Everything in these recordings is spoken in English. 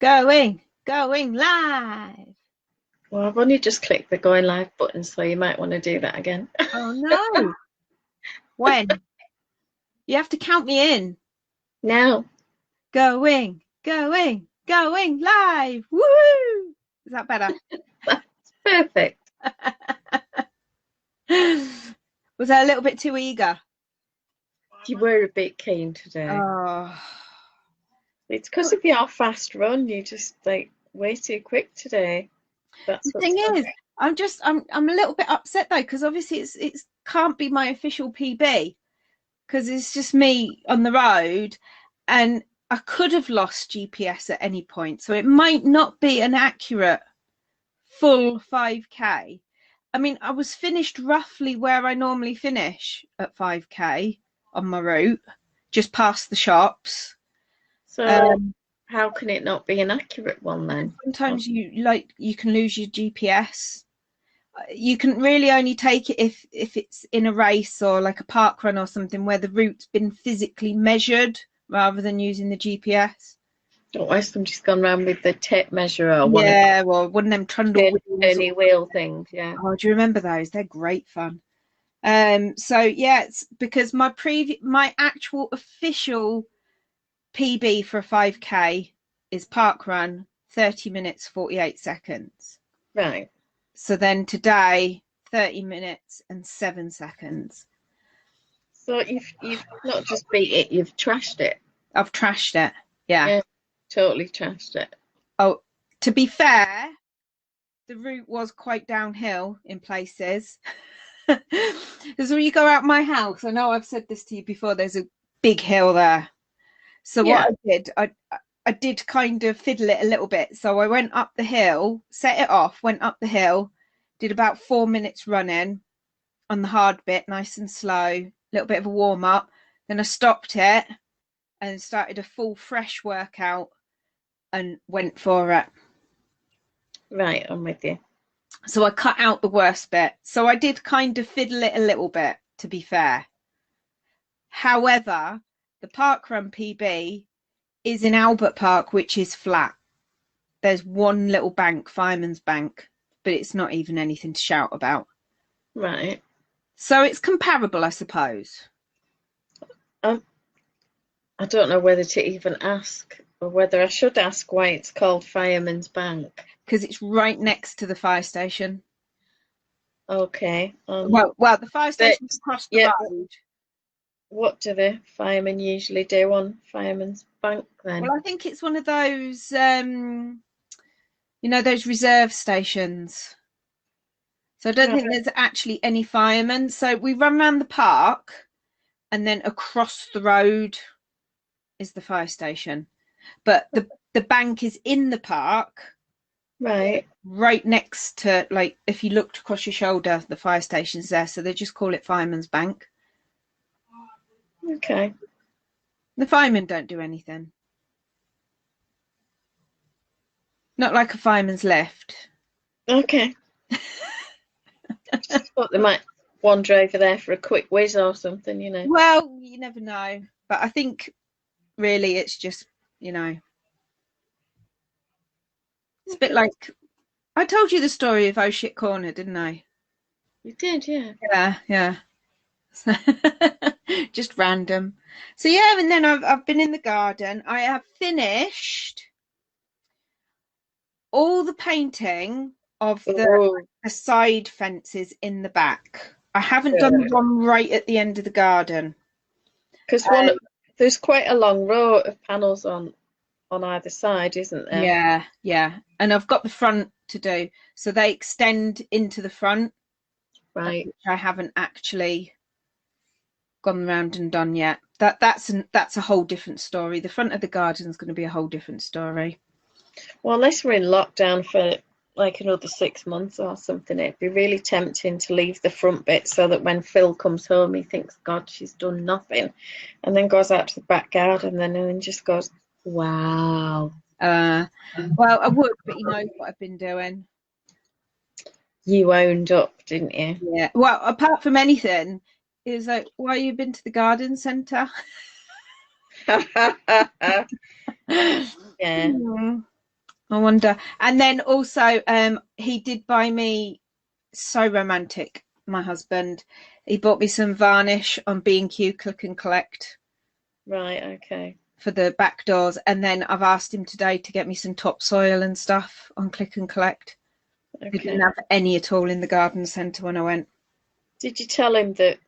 Going live. Well, I've only just clicked the going live button, so you might want to do that again. Oh no. When? You have to count me in. Now, Going live. Woo! Is that better? that's perfect. Was I a little bit too eager? You were a bit keen today. Oh. It's because of your fast run. You just like way too quick today. The That's what's thing is, happening. I'm a little bit upset though, because obviously it's can't be my official PB because it's just me on the road, and I could have lost GPS at any point, so it might not be an accurate full 5k. I mean, I was finished roughly where I normally finish at 5k on my route, just past the shops. So, how can it not be an accurate one then? Sometimes you can lose your GPS. You can really only take it if it's in a race or like a park run or something where the route's been physically measured rather than using the GPS. Why somebody's gone around with the tape measure or Yeah, well, one of them trundle wheels. turny wheel things? Yeah. Oh, do you remember those? They're great fun. So yeah, it's because my actual official PB for a 5k is park run 30 minutes 48 seconds. Right. So then today 30 minutes and 7 seconds. So you've not just beat it, you've trashed it. I've trashed it. Yeah. Yeah, totally trashed it. Oh, to be fair, the route was quite downhill in places. Because when you go out my house, I know I've said this to you before, there's a big hill there. So Yeah. what I did kind of fiddle it a little bit. So I went up the hill, set it off, went up the hill, did about 4 minutes running on the hard bit, nice and slow, a little bit of a warm up. Then I stopped it and started a full fresh workout and went for it. Right, I'm with you. So I cut out the worst bit. So I did kind of fiddle it a little bit, to be fair. However, the parkrun PB is in Albert Park, which is flat. There's one little bank, Fireman's Bank, but it's not even anything to shout about. Right. So it's comparable, I suppose. I don't know whether to even ask or whether I should ask why it's called Fireman's Bank. Because it's right next to the fire station. Okay. Well, the fire station's across the road. What do the firemen usually do on Fireman's Bank then? Well, I think it's one of those, those reserve stations. So I don't think there's actually any firemen. So we run around the park and then across the road is the fire station. But the bank is in the park. Right next to, like, if you looked across your shoulder, the fire station's there. So they just call it Fireman's Bank. Okay. The firemen don't do anything. Not like a fireman's lift. Okay. Just thought they might wander over there for a quick whiz or something, you know. Well, you never know. But I think really it's just, it's a bit like, I told you the story of Oh Shit Corner, didn't I? You did, yeah. Yeah. Just random. So yeah, and then I've been in the garden. I have finished all the painting of the side fences in the back. I haven't done the one right at the end of the garden. Because there's quite a long row of panels on either side, isn't there? Yeah. And I've got the front to do. So they extend into the front. Right. Which I haven't actually gone around and done yet. That's a whole different story. The front of the garden is going to be a whole different story. Well, unless we're in lockdown for like another 6 months or something, it'd be really tempting to leave the front bit so that when Phil comes home, he thinks, God, she's done nothing, and then goes out to the back garden and then just goes, wow. Well, I would, but he knows what I've been doing. You owned up, didn't you? Yeah. Well, apart from anything, he was like, why have you been to the garden centre? Yeah. I wonder. And then also, he did buy me, so romantic, my husband. He bought me some varnish on B&Q Click and Collect Right, okay. for the back doors, and then I've asked him today to get me some topsoil and stuff on Click and Collect. They didn't Okay. have any at all in the garden centre when I went. Did you tell him that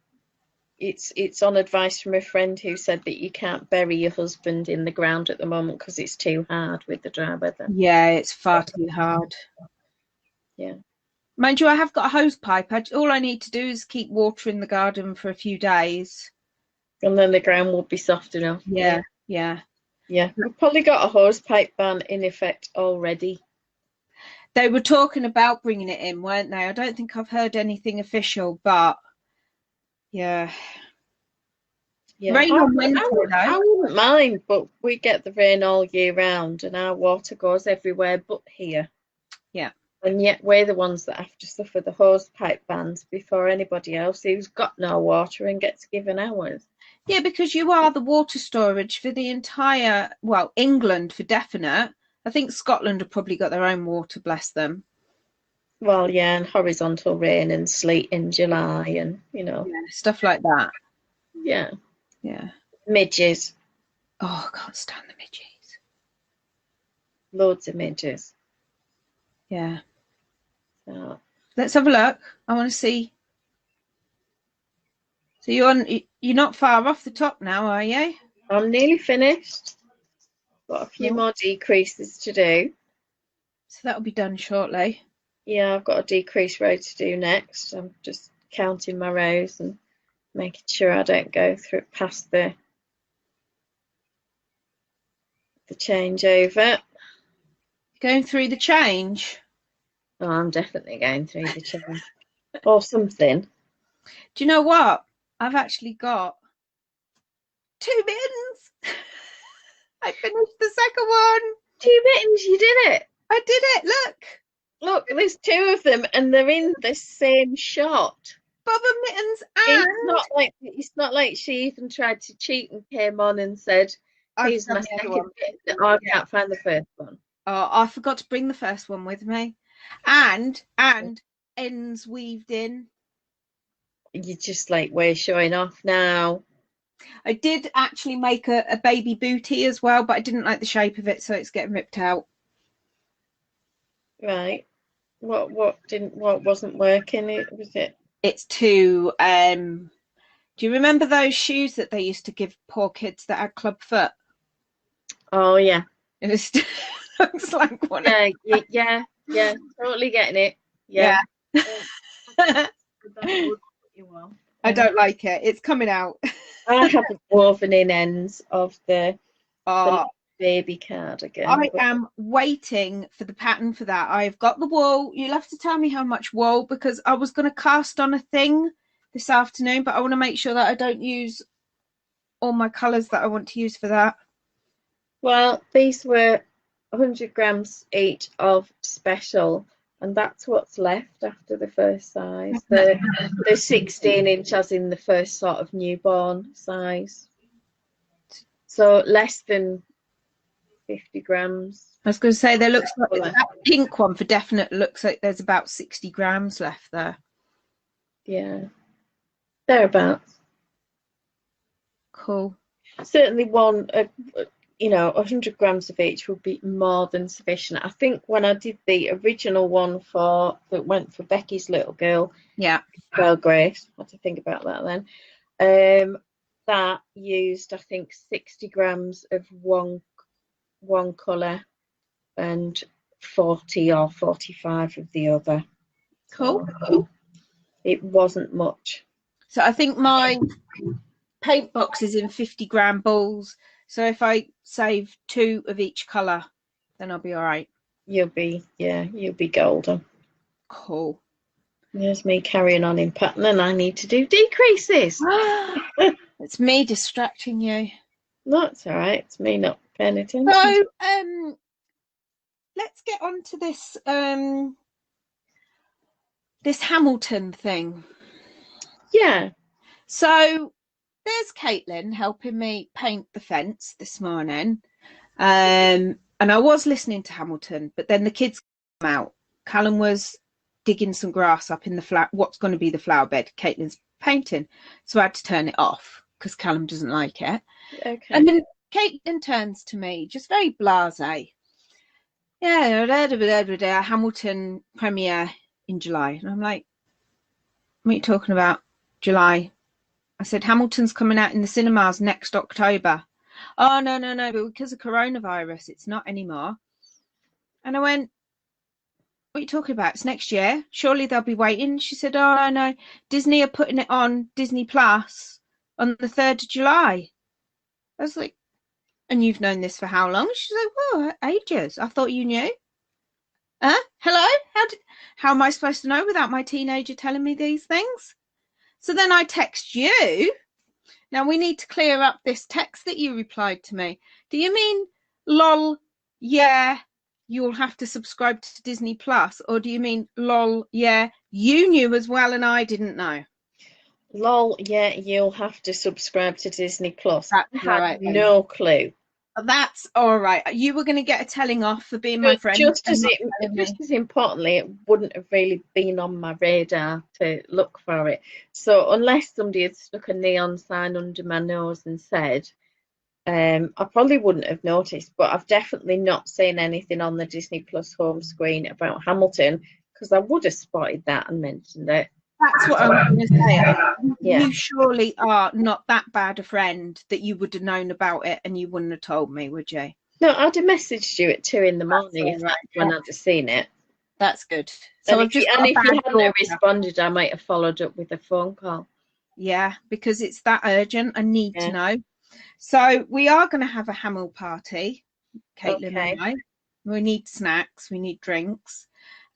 it's on advice from a friend who said that you can't bury your husband in the ground at the moment because it's too hard with the dry weather? Yeah, it's far too hard. Yeah. Mind you, I have got a hose pipe. All I need to do is keep watering the garden for a few days. And then the ground will be soft enough. Yeah, yeah. Yeah. We've probably got a hose pipe ban in effect already. They were talking about bringing it in, weren't they? I don't think I've heard anything official, but yeah. Yeah, Rain on Wednesday, I though. wouldn't mind, but we get the rain all year round and our water goes everywhere but here. Yeah. And yet we're the ones that have to suffer the hose pipe bans before anybody else who's got no water and gets given ours. Yeah, because you are the water storage for the entire, well, England for definite. I think Scotland have probably got their own water, bless them. Well, yeah, and horizontal rain and sleet in July and, Yeah, stuff like that. yeah, Yeah. midges, Oh, I can't stand the midges. loads of midges. Yeah. So, Let's have a look. I want to see. So you're not far off the top now, are you? I'm nearly finished. Got a few Cool. more decreases to do. So that'll be done shortly. Yeah, I've got a decrease row to do next. I'm just counting my rows and making sure I don't go through past the changeover. Going through the change. Oh, I'm definitely going through the change or something. Do you know what? I've actually got 2 mittens. I finished the second one. 2 mittens, you did it. I did it. Look. Look, there's 2 of them and they're in the same shot. Boba mittens and It's not like she even tried to cheat and came on and said, I've here's done my the other second one. bit. Oh, I Yeah. can't find the first one. Oh, I forgot to bring the first one with me. And ends weaved in. You're just like, we're showing off now. I did actually make a baby booty as well, but I didn't like the shape of it, so it's getting ripped out. Right. What wasn't working? Was it? It's too do you remember those shoes that they used to give poor kids that had club foot? Oh yeah. It was looks like one. Yeah, totally getting it. Yeah. I don't like it. It's coming out. I haven't woven in ends of the Oh, baby cardigan. I am waiting for the pattern for that. I've got the wool. You'll have to tell me how much wool, because I was going to cast on a thing this afternoon, but I want to make sure that I don't use all my colours that I want to use for that. Well, these were 100 grams each of special, and that's what's left after the first size. The 16 inch as in the first sort of newborn size. So less than 50 grams. I was going to say, there looks like that pink one for definite looks like there's about 60 grams left there. Yeah, thereabouts. Cool. Certainly 100 grams of each would be more than sufficient. I think when I did the original one that went for Becky's little girl, girl Grace, what to think about that then, that used I think 60 grams of one colour and 40 or 45 of the other. Cool. So it wasn't much. So I think my paint box is in 50-gram balls. So if I save 2 of each colour, then I'll be all right. You'll be golden. Cool. There's me carrying on in pattern, and I need to do decreases. It's me distracting you. No, it's all right. It's me not paying attention. So let's get on to this this Hamilton thing. Yeah. So there's Caitlin helping me paint the fence this morning. And And I was listening to Hamilton, but then the kids came out. Callum was digging some grass up in the what's going to be the flower bed. Caitlin's painting. So I had to turn it off because Callum doesn't like it. Okay. And then Caitlin turns to me, just very blasé. Yeah, Hamilton premiere in July. And I'm like, what are you talking about? July? I said, Hamilton's coming out in the cinemas next October. Oh, no, but because of coronavirus, it's not anymore. And I went, what are you talking about? It's next year. Surely they'll be waiting. She said, oh, no. Disney are putting it on Disney Plus on the 3rd of July. I was like, and you've known this for how long? She's like, well, ages. I thought you knew. Hello? How am I supposed to know without my teenager telling me these things? So then I text you. Now we need to clear up this text that you replied to me. Do you mean, lol, yeah, you'll have to subscribe to Disney Plus? Or do you mean, lol, yeah, you knew as well and I didn't know? Lol, yeah, you'll have to subscribe to Disney Plus. That's I had right, no clue. That's all right. You were going to get a telling off for being my friend. Just as importantly, it wouldn't have really been on my radar to look for it. So unless somebody had stuck a neon sign under my nose and said, I probably wouldn't have noticed. But I've definitely not seen anything on the Disney Plus home screen about Hamilton, because I would have spotted that and mentioned it. That's what I'm going to say. Yeah. You surely are not that bad a friend that you would have known about it and you wouldn't have told me, would you? No, I'd have messaged you at 2 in the morning if that's when I'd have seen it. That's good. So if you hadn't responded, I might have followed up with a phone call. Yeah, because it's that urgent. I need to know. So we are going to have a Hamel party, Caitlin and I. We need snacks, we need drinks.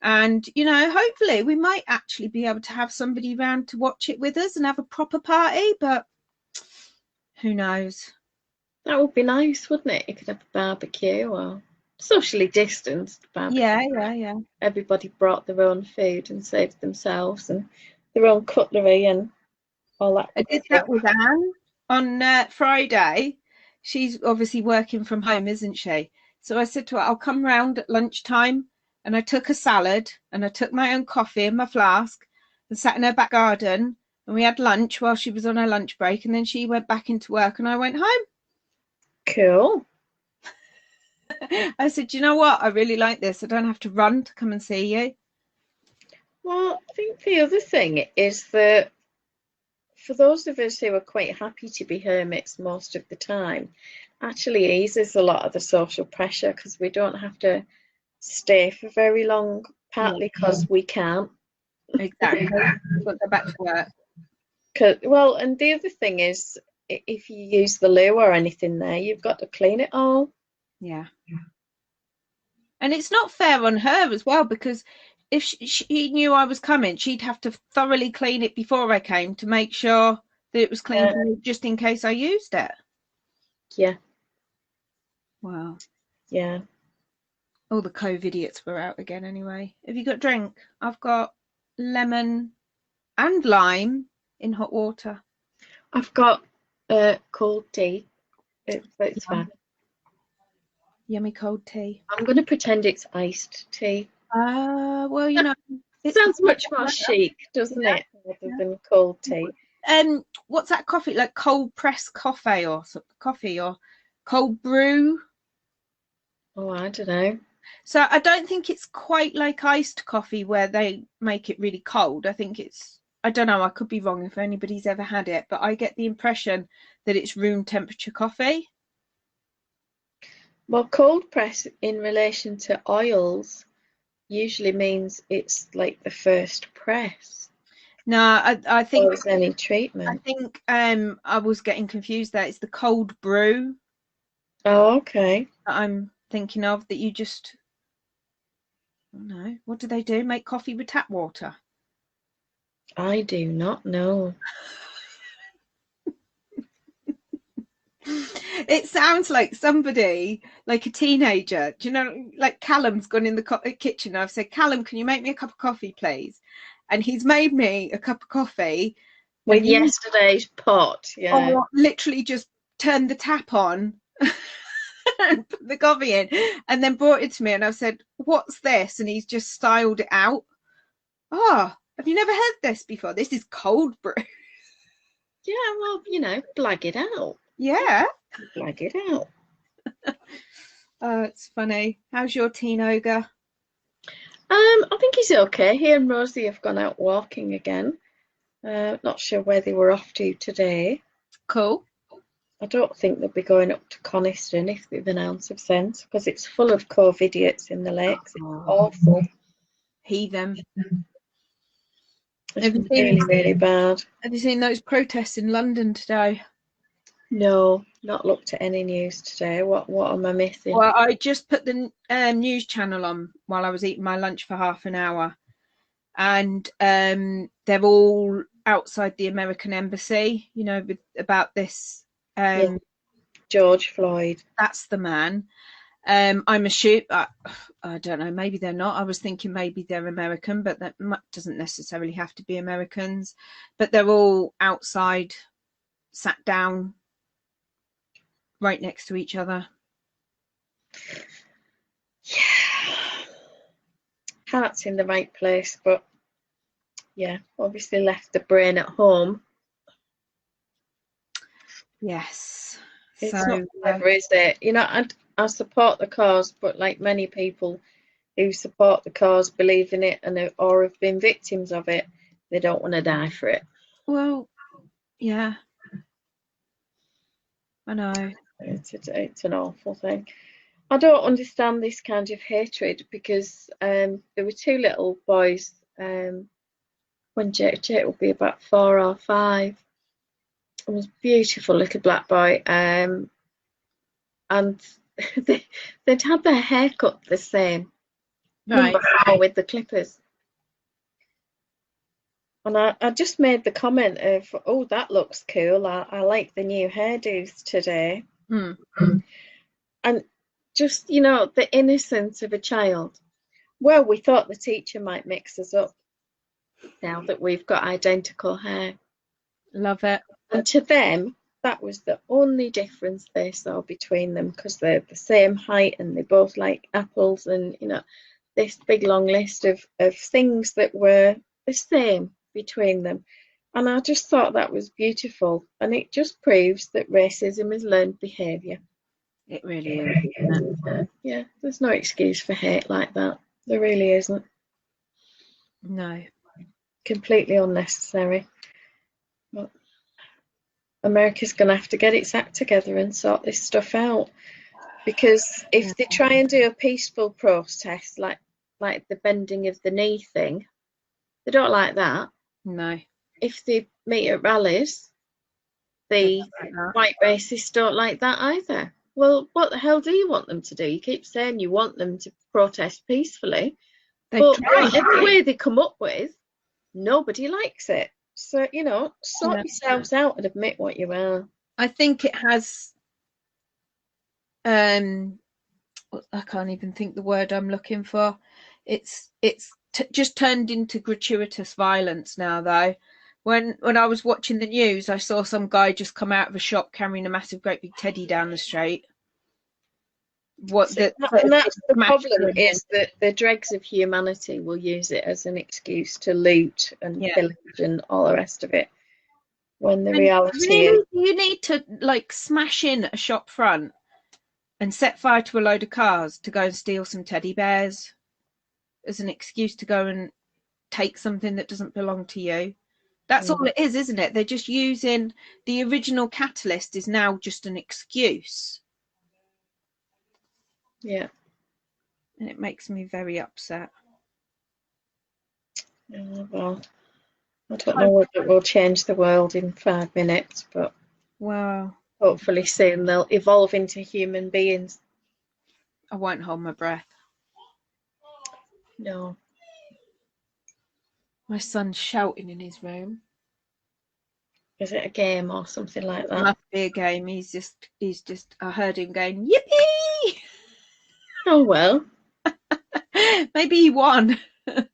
And, you know, hopefully we might actually be able to have somebody around to watch it with us and have a proper party, but who knows? That would be nice, wouldn't it? You could have a barbecue or socially distanced barbecue. Yeah. Everybody brought their own food and saved themselves and their own cutlery and all that. I did that with Anne on Friday. She's obviously working from home, isn't she? So I said to her, I'll come round at lunchtime. And I took a salad and I took my own coffee and my flask and sat in her back garden and we had lunch while she was on her lunch break, and then she went back into work and I went home. Cool. I said, you know what? I really like this. I don't have to run to come and see you. Well, I think the other thing is that for those of us who are quite happy to be hermits most of the time, actually eases a lot of the social pressure because we don't have to stay for very long, partly because we can't. Exactly. But go back to work. Well, and the other thing is, if you use the loo or anything there, you've got to clean it all. Yeah. And it's not fair on her as well, because if she knew I was coming, she'd have to thoroughly clean it before I came to make sure that it was clean for me, just in case I used it. Yeah. Wow. Yeah. All the COVIDiots were out again anyway. Have you got drink? I've got lemon and lime in hot water. I've got cold tea. It's fine. Yummy cold tea. I'm going to pretend it's iced tea. Well, you know. It sounds much more chic, doesn't it? Rather than cold tea. What's that coffee? Like cold press coffee or cold brew? Oh, I don't know. So I don't think it's quite like iced coffee where they make it really cold. I think it's, I don't know, I could be wrong if anybody's ever had it, but I get the impression that it's room temperature coffee. Well, cold press in relation to oils usually means it's like the first press. No, I think it's any treatment. I think I was getting confused there. It's the cold brew. Oh, okay. That I'm thinking of, that you just, I don't know, what do they do? Make coffee with tap water? I do not know. It sounds like somebody, like a teenager. Do you know, like Callum's gone in the kitchen. I've said, Callum, can you make me a cup of coffee, please? And he's made me a cup of coffee with yesterday's pot. Yeah. Or literally just turned the tap on and put the coffee in, and then brought it to me, and I said, "What's this?" And he's just styled it out. Oh, have you never heard this before? This is cold brew. Yeah, well, you know, blag it out. Yeah. Blag it out. Oh, it's funny. How's your teen ogre? I think he's okay. He and Rosie have gone out walking again. Not sure where they were off to today. Cool. I don't think they'll be going up to Coniston if they've an ounce of sense, because it's full of Covidiots in the lakes. It's awful. Heathen. It's really, really bad. Have you seen those protests in London today? No, not looked at any news today. What am I missing? Well, I just put the news channel on while I was eating my lunch for half an hour, and they're all outside the American embassy, you know, about this. Yeah. George Floyd. That's the man. I'm assuming, I don't know, maybe they're not. I was thinking maybe they're American, but that doesn't necessarily have to be Americans. But they're all outside, sat down, right next to each other. Yeah. Heart's in the right place, but yeah, obviously left the brain at home. Yes. It's so, not clever, is it? You know, I support the cause, but like many people who support the cause, believe in it, or have been victims of it, they don't want to die for it. Well, yeah, I know. It's an awful thing. I don't understand this kind of hatred, because there were two little boys when Jake will be about 4 or 5. It was a beautiful little black boy, and they'd had their hair cut the same, Right. number 4 with the clippers. And I just made the comment of, oh, that looks cool. I like the new hairdos today. And just, you know, the innocence of a child. Well, we thought the teacher might mix us up now that we've got identical hair. Love it. And to them, that was the only difference they saw between them, because they're the same height and they both like apples, and, you know, this big long list of things that were the same between them. And I just thought that was beautiful, and it just proves that racism is learned behaviour. It really is, isn't it? Yeah, there's no excuse for hate like that. There really isn't. No. Completely unnecessary. But America's going to have to get its act together and sort this stuff out, because if they try and do a peaceful protest like the bending of the knee thing, they don't like that. No. If they meet at rallies, the white racists don't like that either. Well, what the hell do you want them to do? You keep saying you want them to protest peacefully, but whatever way they come up with, nobody likes it. So, you know, sort yourselves out and admit what you are. I think it has, I can't even think the word I'm looking for. It's just turned into gratuitous violence now, though. When I was watching the news, I saw some guy just come out of a shop carrying a massive, great big teddy down the street. And that's the problem, is that the dregs of humanity will use it as an excuse to loot and pillage and all the rest of it. When the reality is, you need to like smash in a shop front and set fire to a load of cars to go and steal some teddy bears as an excuse to go and take something that doesn't belong to you. That's all it is, isn't it? They're just using the original catalyst is now just an excuse. Yeah. And it makes me very upset. Well, I don't know whether it will change the world in 5 minutes, but hopefully soon they'll evolve into human beings. I won't hold my breath. No. My son's shouting in his room. Is it a game or something like that? It must be a game. He's just. I heard him going, yippee! Oh well. Maybe he won. I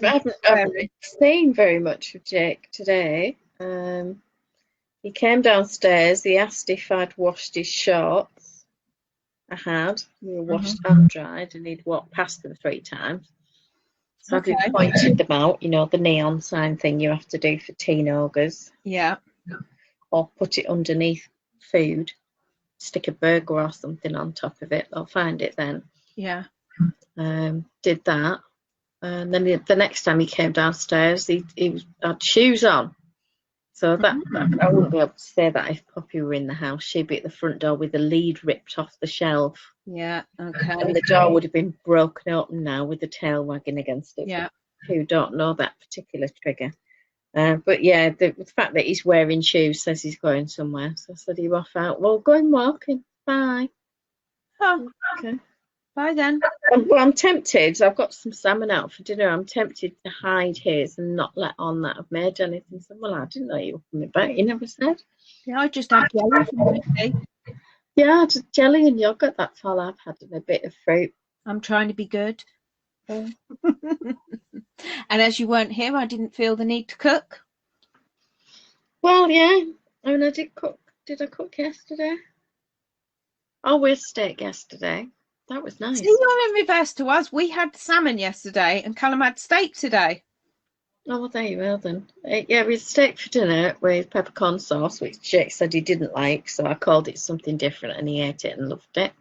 haven't seen very much of Jake today. He came downstairs. He asked if I'd washed his shorts. I had. They were washed and dried, and he'd walked past them 3 times. So Okay. I've pointed them out, you know, the neon sign thing you have to do for teen ogres. Yeah. Or put it underneath food, stick a burger or something on top of it. I'll find it then. Yeah. Did that. And then the next time he came downstairs, he had shoes on. So that I wouldn't be able to say that if Poppy were in the house. She'd be at the front door with the lead ripped off the shelf. Yeah. Okay. And the door would have been broken open now with the tail wagging against it. Yeah. Who don't know that particular trigger. But yeah, the fact that he's wearing shoes says he's going somewhere. So I said, "Are you off out?" "Well, going walking. Bye." Oh, Okay. bye then. Well, I'm tempted. I've got some salmon out for dinner. I'm tempted to hide his and not let on that I've made anything. So, well, I didn't know you were coming back. You never said. Yeah, I just had jelly from Lucy. Yeah, just jelly and yogurt. That's all I've had, and a bit of fruit. I'm trying to be good. And as you weren't here, I didn't feel the need to cook. Well, yeah. I mean, I did cook. Did I cook yesterday? Oh, we had steak yesterday. That was nice. See, you're in reverse to us. We had salmon yesterday and Callum had steak today. Oh, well, there you are then. Yeah, we had steak for dinner with peppercorn sauce, which Jake said he didn't like, so I called it something different and he ate it and loved it.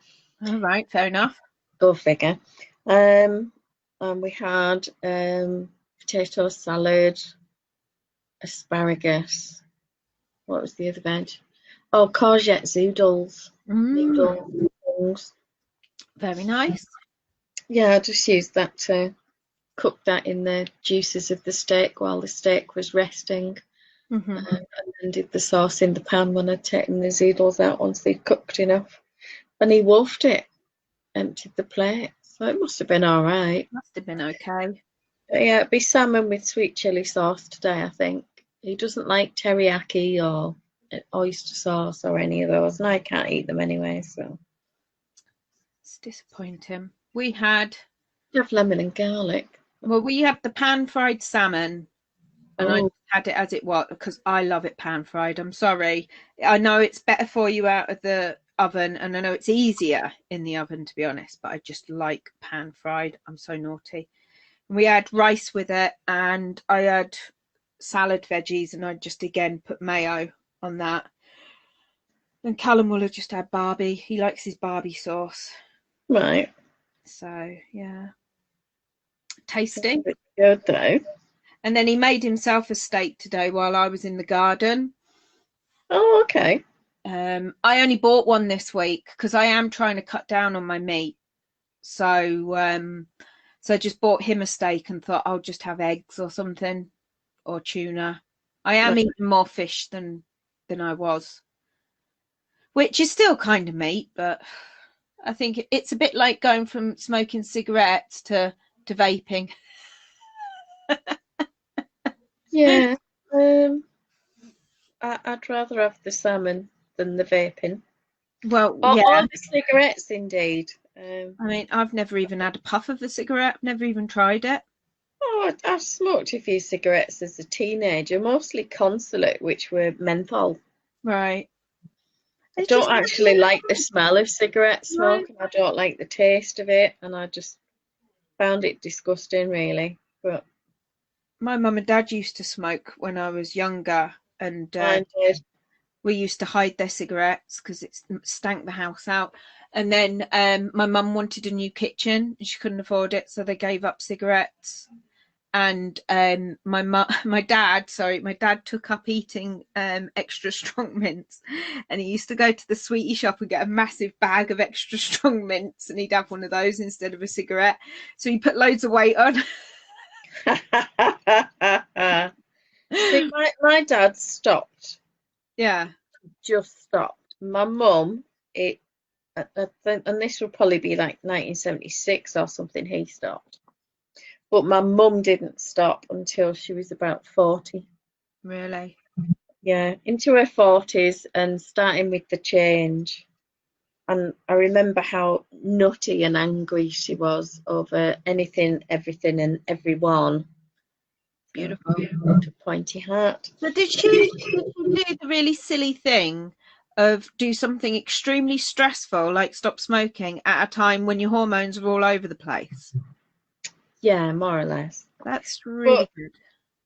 All right, fair enough. Go figure. And we had potato salad, asparagus. What was the other veg? Oh, courgette zoodles. Noodles. Very nice. Yeah, I just used that to cook that in the juices of the steak while the steak was resting. And then did the sauce in the pan when I'd taken the zoodles out once they'd cooked enough. And he wolfed it, emptied the plate. So it must have been all right. Must have been okay. But yeah, it'd be salmon with sweet chili sauce today, I think. He doesn't like teriyaki or oyster sauce or any of those, and I can't eat them anyway, so. It's disappointing. We had... You have lemon and garlic. Well, we had the pan-fried salmon, and I had it as it was, because I love it pan-fried. I'm sorry. I know it's better for you out of the oven, and I know it's easier in the oven, to be honest, but I just like pan-fried. I'm so naughty. We had rice with it, and I had salad veggies, and I just again put mayo on that. And Callum will have just had Barbie. He likes his Barbie sauce. Right. So yeah, tasty. Good though. And then he made himself a steak today while I was in the garden. Oh, okay. I only bought one this week because I am trying to cut down on my meat. So I just bought him a steak and thought I'll just have eggs or something, or tuna. I am eating more fish than I was, which is still kind of meat, but I think it's a bit like going from smoking cigarettes to vaping. Yeah. I'd rather have the salmon than the vaping. Well, or yeah. the cigarettes, indeed. I mean, I've never even had a puff of a cigarette. I've never even tried it. Oh, I smoked a few cigarettes as a teenager, mostly Consulate, which were menthol. Right. I don't actually like the smell of cigarette smoke, and I don't like the taste of it, and I just found it disgusting, really. But my mum and dad used to smoke when I was younger, and we used to hide their cigarettes because it stank the house out. And then my mum wanted a new kitchen and she couldn't afford it, so they gave up cigarettes. And my dad took up eating extra strong mints, and he used to go to the sweetie shop and get a massive bag of extra strong mints, and he'd have one of those instead of a cigarette. So he put loads of weight on. See, my dad stopped. Yeah. Just stopped. My mum, and this will probably be like 1976 or something, he stopped. But my mum didn't stop until she was about 40. Really? Yeah, into her 40s and starting with the change. And I remember how nutty and angry she was over anything, everything and everyone Beautiful. Got a pointy hat. So did she do the really silly thing of do something extremely stressful, like stop smoking, at a time when your hormones are all over the place? Yeah, more or less. That's really But good.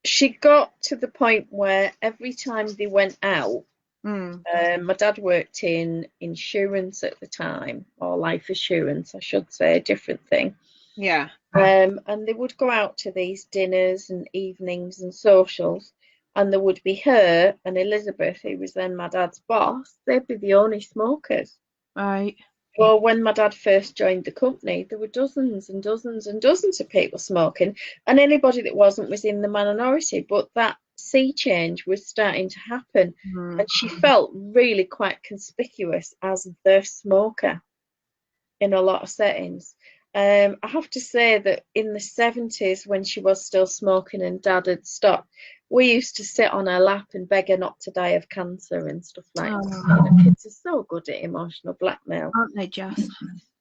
she got to the point where every time they went out, my dad worked in insurance at the time, or life assurance, I should say, a different thing. Yeah. And they would go out to these dinners and evenings and socials, and there would be her and Elizabeth, who was then my dad's boss. They'd be the only smokers. Right. Well, when my dad first joined the company, there were dozens and dozens and dozens of people smoking, and anybody that wasn't was in the minority. But that sea change was starting to happen, and she felt really quite conspicuous as the smoker in a lot of settings. I have to say that in the 70s, when she was still smoking and dad had stopped, we used to sit on her lap and beg her not to die of cancer and stuff like that. You know, kids are so good at emotional blackmail. Aren't they just?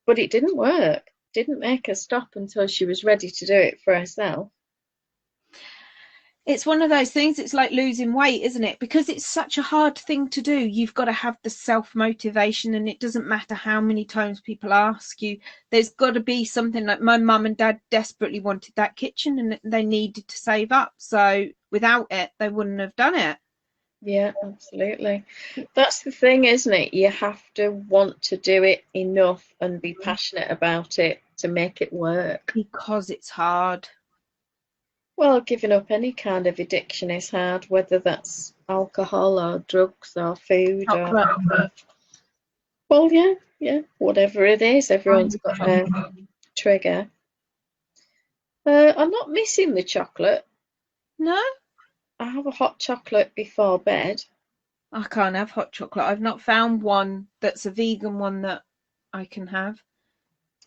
But it didn't work. Didn't make her stop until she was ready to do it for herself. It's one of those things, it's like losing weight, isn't it? Because it's such a hard thing to do. You've got to have the self-motivation, and it doesn't matter how many times people ask you. There's got to be something. Like my mum and dad desperately wanted that kitchen and they needed to save up. So without it, they wouldn't have done it. Yeah, absolutely. That's the thing, isn't it? You have to want to do it enough and be passionate about it to make it work. Because it's hard. Well, giving up any kind of addiction is hard, whether that's alcohol or drugs or food Chocolate. or... Well, yeah, whatever it is, everyone's got a trigger. I'm not missing the chocolate. No? I have a hot chocolate before bed. I can't have hot chocolate. I've not found one that's a vegan one that I can have.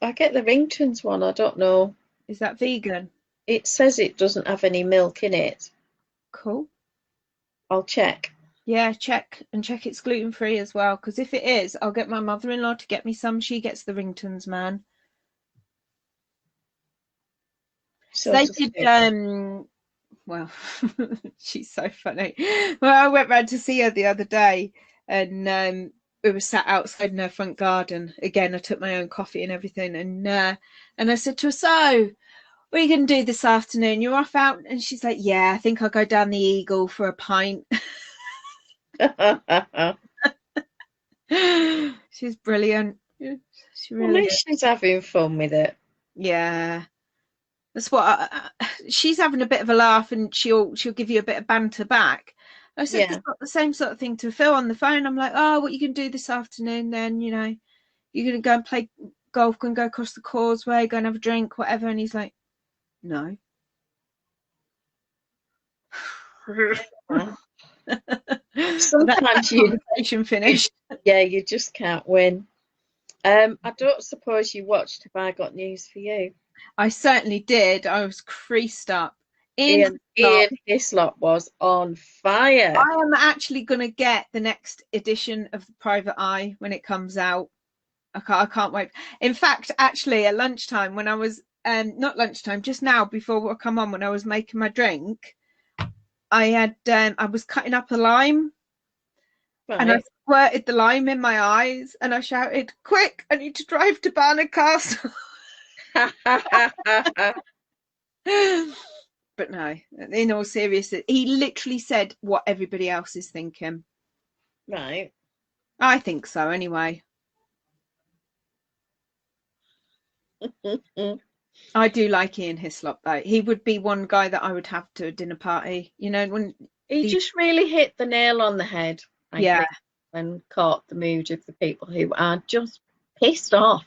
I get the Ringtons one, I don't know. Is that vegan? It says it doesn't have any milk in it. Cool. I'll check. Yeah, check it's gluten-free as well, because if it is, I'll get my mother-in-law to get me some. She gets the Ringtons, man. So they did well, she's so funny. Well, I went round to see her the other day, and we were sat outside in her front garden. Again, I took my own coffee and everything, and I said to her, "So, what are you going to do this afternoon? You're off out?" And she's like, "Yeah, I think I'll go down the Eagle for a pint." She's brilliant. She really is. She's having fun with it. Yeah, that's what she's having a bit of a laugh, and she'll give you a bit of banter back. I said it's not the same sort of thing to Phil on the phone. I'm like, "Oh, what are you going to do this afternoon? Then you're going to go and play golf, go and go across the causeway, go and have a drink, whatever." And he's like, "No." Sometimes you finished. Yeah, you just can't win. I don't suppose you watched Have I Got News for You? I certainly did. I was creased up. Ian Hislop was on fire. I am actually going to get the next edition of the Private Eye when it comes out. I can't wait. In fact, actually, at lunchtime, when I was not lunchtime, just now before I come on, when I was making my drink, I was cutting up a lime, and I squirted the lime in my eyes, and I shouted, "Quick! I need to drive to Barnard Castle." But no, in all seriousness, he literally said what everybody else is thinking. Right. I think so, anyway. I do like Ian Hislop, though. He would be one guy that I would have to a dinner party. When he just really hit the nail on the head. I think, and caught the mood of the people who are just pissed off.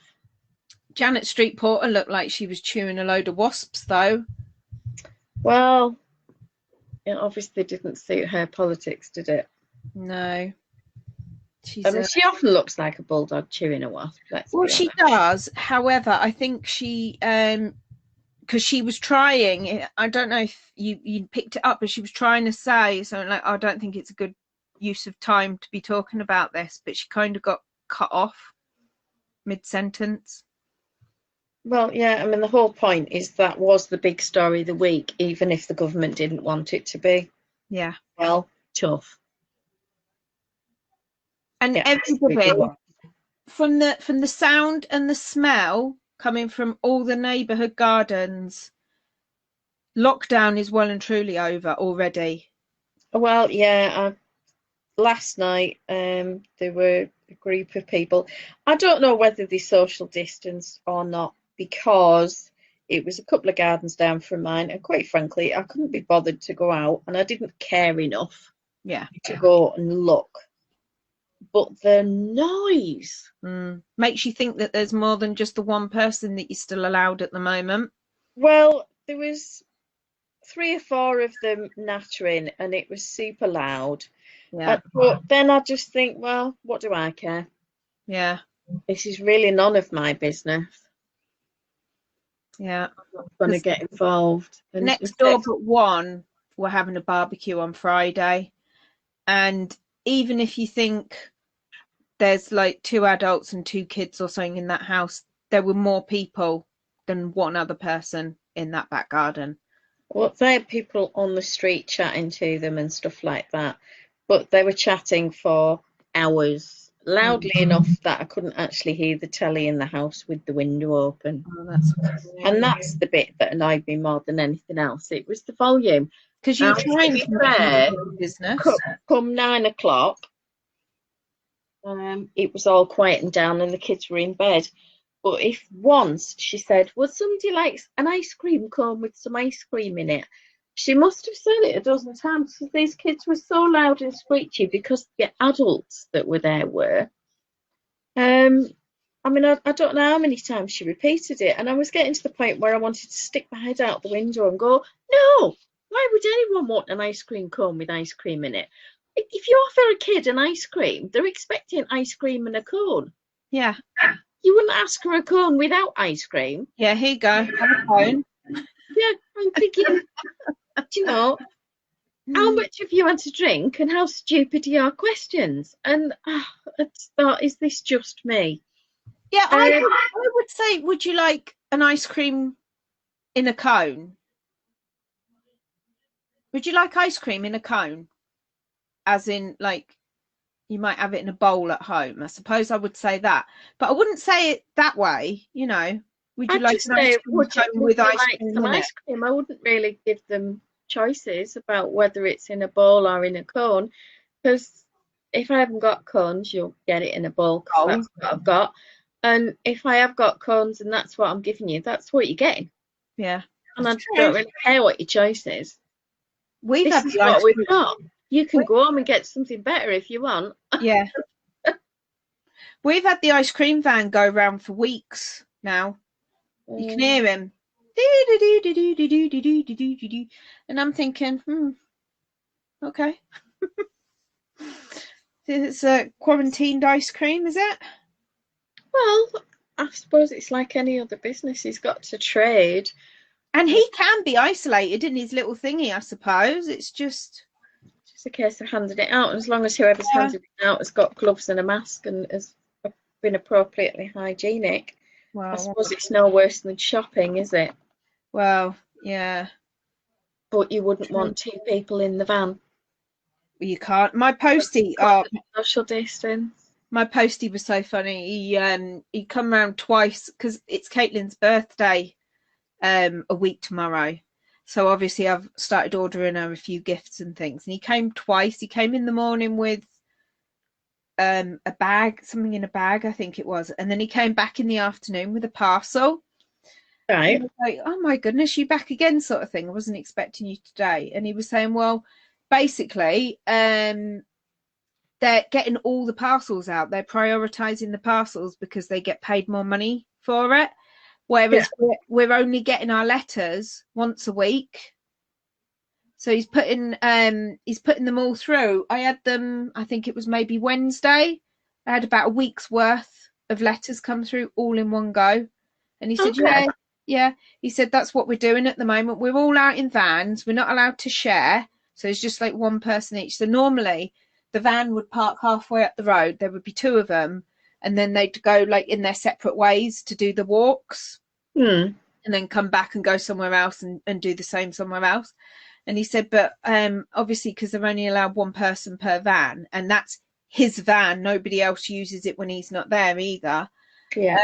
Janet Street Porter looked like she was chewing a load of wasps, though. Well, it obviously didn't suit her politics, did it? No. She often looks like a bulldog chewing a wasp. Well, she does. However, I think she, because she was trying, I don't know if you picked it up, but she was trying to say something like, "I don't think it's a good use of time to be talking about this," but she kind of got cut off mid-sentence. Well, yeah, I mean, the whole point is that was the big story of the week, even if the government didn't want it to be. Yeah. Well, tough. And Yeah, everybody, absolutely was. from the sound and the smell coming from all the neighbourhood gardens, lockdown is well and truly over already. Well, yeah, last night there were a group of people. I don't know whether they social distance or not because it was a couple of gardens down from mine, and quite frankly, I couldn't be bothered to go out, and I didn't care enough Yeah. to go and look. But the noise. Makes you think that there's more than just the one person that you're still allowed at the moment. Well, there was three or four of them nattering, and it was super loud. Yeah. But then I just think, well, what do I care? Yeah. This is really none of my business. Yeah. I'm not going to get involved. And Next door but one were having a barbecue on Friday. And even if you think there's like 2 adults and 2 kids or something in that house, there were more people than one other person in that back garden. well, they had people on the street chatting to them and stuff like that. But they were chatting for hours, loudly enough that I couldn't actually hear the telly in the house with the window open. And that's the bit that annoyed me more than anything else. It was the volume. Because you're trying to fair, business. come 9 o'clock, it was all quieting down and the kids were in bed. But if once she said, would somebody like an ice cream cone with some ice cream in it? She must have said it a dozen times because these kids were so loud and screechy because the adults that were there were. I mean, I don't know how many times she repeated it, and I was getting to the point where I wanted to stick my head out the window and go, no, why would anyone want an ice cream cone with ice cream in it? If you offer a kid an ice cream, they're expecting ice cream and a cone. Yeah. You wouldn't ask for a cone without ice cream. Yeah, here you go. Have a cone. Yeah, I'm thinking, you know, how much have you had to drink and how stupid are your questions? And I thought, is this just me? Yeah, I would say, would you like an ice cream in a cone? Would you like ice cream in a cone? As in, like, you might have it in a bowl at home. I suppose I would say that. But I wouldn't say it that way, you know. Would you I'd like just an ice say, cream would you cone with ice like cream some in it? ice cream? I wouldn't really give them choices about whether it's in a bowl or in a cone, because if I haven't got cones, you'll get it in a bowl because that's what I've got. And if I have got cones and that's what I'm giving you, that's what you're getting. Yeah. And I don't really care what your choice is. This is what we've got. You can go home and get something better if you want. Yeah. We've had the ice cream van go round for weeks now. You can hear him. And I'm thinking, okay. It's a quarantined ice cream, is it? Well, I suppose it's like any other business. He's got to trade. And he can be isolated in his little thingy, I suppose. It's just a case of handing it out. As long as whoever's handing it out has got gloves and a mask and has been appropriately hygienic. Well, I suppose it's no worse than shopping, is it? Well, yeah. But you wouldn't want 2 people in the van. You can't. My postie, social distance. My postie was so funny. He come round twice because it's Caitlin's birthday a week tomorrow. So obviously I've started ordering her a few gifts and things. And he came twice. He came in the morning with a bag, something in a bag, I think it was. And then he came back in the afternoon with a parcel. Right. Like, oh my goodness, you back again, sort of thing. I wasn't expecting you today. And he was saying, well, basically, they're getting all the parcels out. They're prioritizing the parcels because they get paid more money for it. Whereas we're only getting our letters once a week. So he's putting them all through. I had them, I think it was maybe Wednesday. I had about a week's worth of letters come through all in one go. And he said, yeah. He said, that's what we're doing at the moment. We're all out in vans. We're not allowed to share. So it's just like one person each. So normally the van would park halfway up the road. There would be 2 of them. And then they'd go like in their separate ways to do the walks. Hmm. and then come back and go somewhere else and do the same somewhere else. And he said, but obviously, because they're only allowed one person per van, and that's his van, nobody else uses it when he's not there either. Yeah.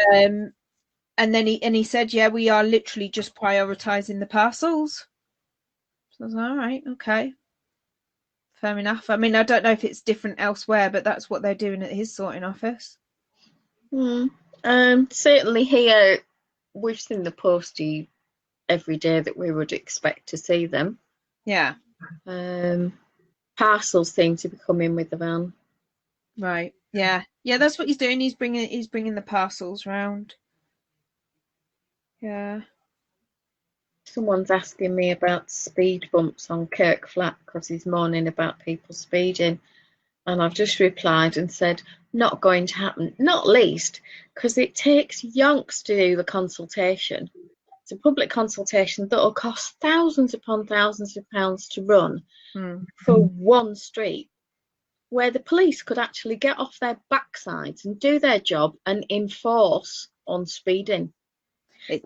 And then he said, yeah, we are literally just prioritizing the parcels. So I was like, all right, okay, fair enough. I mean, I don't know if it's different elsewhere, but that's what they're doing at his sorting office. Hmm. Certainly here, we've seen the postie every day that we would expect to see them. Yeah. Parcels seem to be coming with the van. Right. Yeah. Yeah, that's what he's doing. He's bringing the parcels round. Yeah. Someone's asking me about speed bumps on Kirk Flat because he's moaning about people speeding. And I've just replied and said, not going to happen, not least because it takes yonks to do the consultation. It's a public consultation that will cost thousands upon thousands of pounds to run for one street, where the police could actually get off their backsides and do their job and enforce on speeding.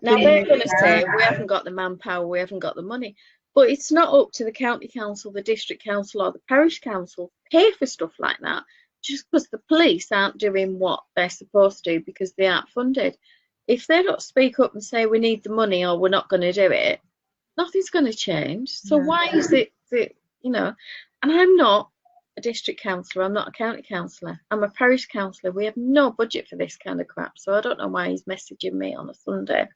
Now they're going to say we haven't got the manpower, we haven't got the money, but it's not up to the county council, the district council, or the parish council to pay for stuff like that just because the police aren't doing what they're supposed to do because they aren't funded. If they don't speak up and say we need the money or we're not going to do it, nothing's going to change. So why is it that, you know, and I'm not a district councillor, I'm not a county councillor, I'm a parish councillor. We have no budget for this kind of crap, so I don't know why he's messaging me on a Sunday.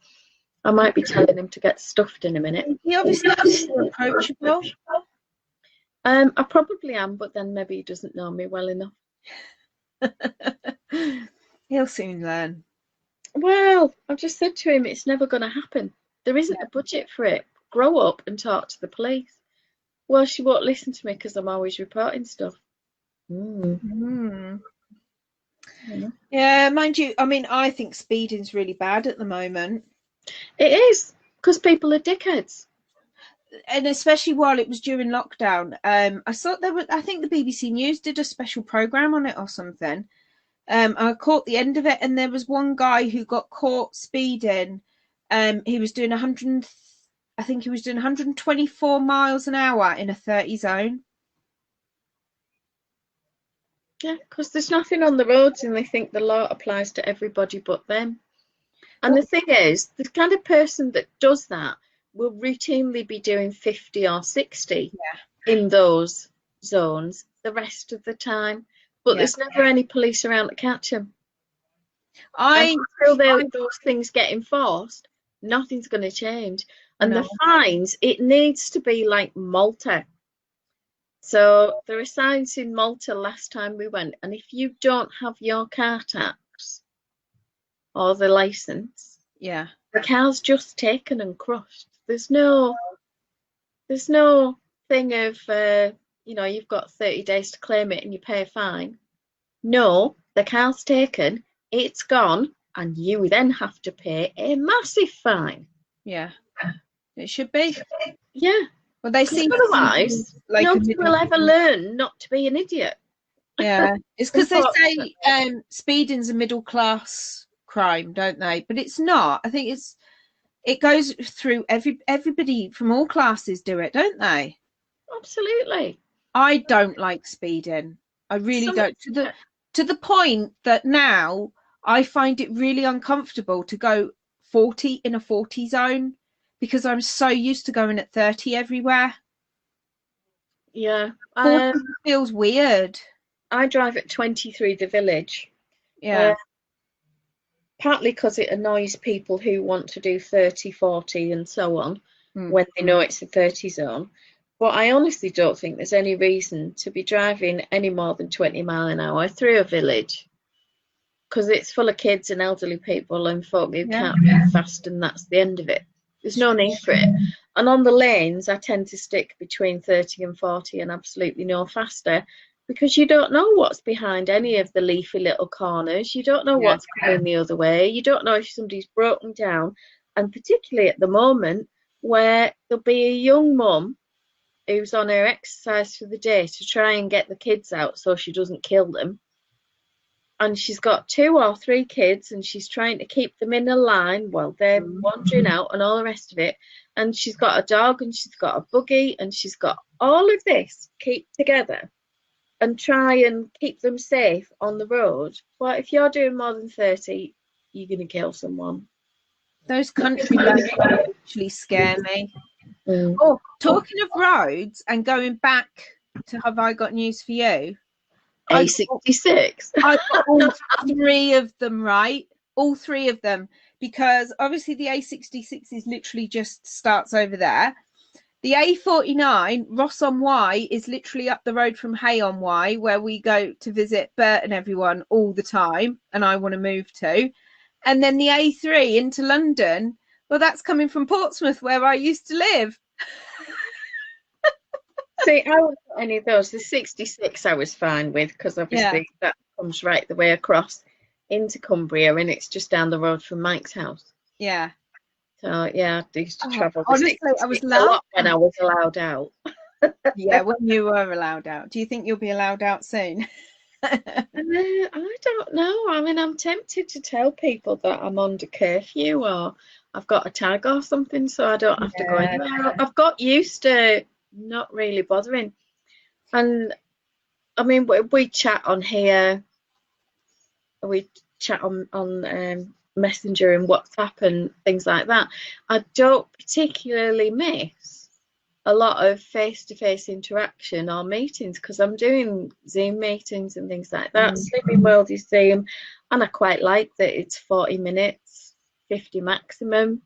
I might be telling him to get stuffed in a minute. He obviously is approachable. I probably am, but then maybe he doesn't know me well enough. He'll soon learn. Well, I've just said to him, it's never going to happen. There isn't a budget for it. Grow up and talk to the police. Well, she won't listen to me because I'm always reporting stuff. Yeah, mind you, I mean, I think speeding's really bad at the moment. It is, because people are dickheads. And especially while it was during lockdown. I saw I think the BBC News did a special programme on it or something. I caught the end of it, and there was one guy who got caught speeding. He was doing 124 miles an hour in a 30 zone. Yeah, because there's nothing on the roads and they think the law applies to everybody but them. And the thing is, the kind of person that does that will routinely be doing 50 or 60 in those zones the rest of the time. But there's never any police around to catch them. Until those things get enforced, nothing's going to change. And the fines, it needs to be like Malta. So there are signs in Malta last time we went, and if you don't have your car tax or the license, the car's just taken and crushed. There's no thing of you've got 30 days to claim it and you pay a fine. No, the car's taken, it's gone, and you then have to pay a massive fine. Yeah, it should be. Yeah. Well, they seem otherwise, like nobody will ever learn not to be an idiot. Yeah, it's because they say speeding's a middle class crime, don't they? But it's not. I think it goes through everybody from all classes do it, don't they? Absolutely. I don't like speeding. I really don't. To the point that now I find it really uncomfortable to go 40 in a 40 zone because I'm so used to going at 30 everywhere. Yeah. 40 feels weird. I drive at 20 through the village. Yeah. Partly because it annoys people who want to do 30, 40 and so on when they know it's a 30 zone. But I honestly don't think there's any reason to be driving any more than 20 mile an hour through a village because it's full of kids and elderly people and folk who can't move fast, and that's the end of it. There's no need for it. And on the lanes, I tend to stick between 30 and 40 and absolutely no faster because you don't know what's behind any of the leafy little corners. You don't know what's coming the other way. You don't know if somebody's broken down. And particularly at the moment where there'll be a young mum who's on her exercise for the day to try and get the kids out so she doesn't kill them. and she's got 2 or 3 kids, and she's trying to keep them in a line while they're wandering out and all the rest of it. And she's got a dog, and she's got a buggy, and she's got all of this keep together and try and keep them safe on the road. Well, if you're doing more than 30, you're going to kill someone. Those country roads actually scare me. Oh, talking of roads and going back to Have I Got News for You? A66. I got all 3 of them right. All 3 of them. Because obviously the A66 is literally just starts over there. The A49, Ross on Wye, is literally up the road from Hay on Wye, where we go to visit Bert and everyone all the time, and I want to move to. And then the A3 into London, well, that's coming from Portsmouth, where I used to live. See, I wasn't any of those. The 66 I was fine with, because obviously that comes right the way across into Cumbria, and it's just down the road from Mike's house. Yeah. So yeah, I used to travel. Honestly, I was a lot when I was allowed out. Yeah, when you were allowed out. Do you think you'll be allowed out soon? I don't know. I mean, I'm tempted to tell people that I'm under curfew or I've got a tag or something, so I don't have to go anywhere. I've got used to not really bothering. And I mean, we chat on here. We chat on Messenger and WhatsApp and things like that. I don't particularly miss a lot of face-to-face interaction or meetings, because I'm doing Zoom meetings and things like that. Slimming World is Zoom, and I quite like that it's 40 minutes, 50 maximum,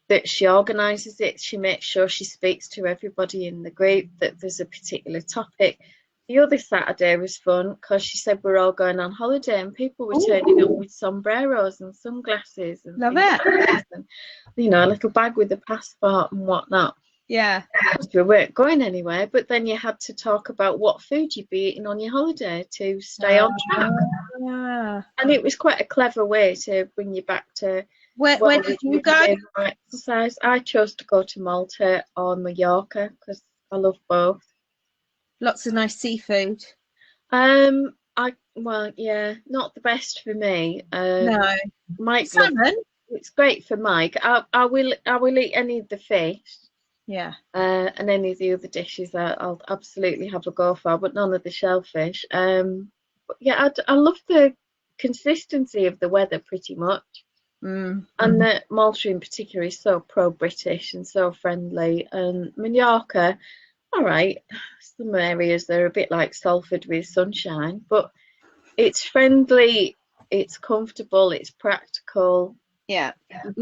that she organises it. She makes sure she speaks to everybody in the group, that there's a particular topic. The other Saturday was fun because she said we're all going on holiday, and people were turning up with sombreros and sunglasses and love it. And, you know, a little bag with a passport and whatnot. Yeah. We weren't going anywhere, but then you had to talk about what food you'd be eating on your holiday to stay on track. And it was quite a clever way to bring you back to where did you go? Exercise. I chose to go to Malta or Mallorca because I love both. Lots of nice seafood. Well, yeah, not the best for me. No. Mike, salmon. It's great for Mike. I will eat any of the fish. Yeah. And any of the other dishes I'll absolutely have a go for, but none of the shellfish. But yeah, I love the consistency of the weather pretty much. And that Malta in particular is so pro-British and so friendly. And Mallorca, all right, some areas they're a bit like Salford with sunshine, but it's friendly, it's comfortable, it's practical. Yeah. You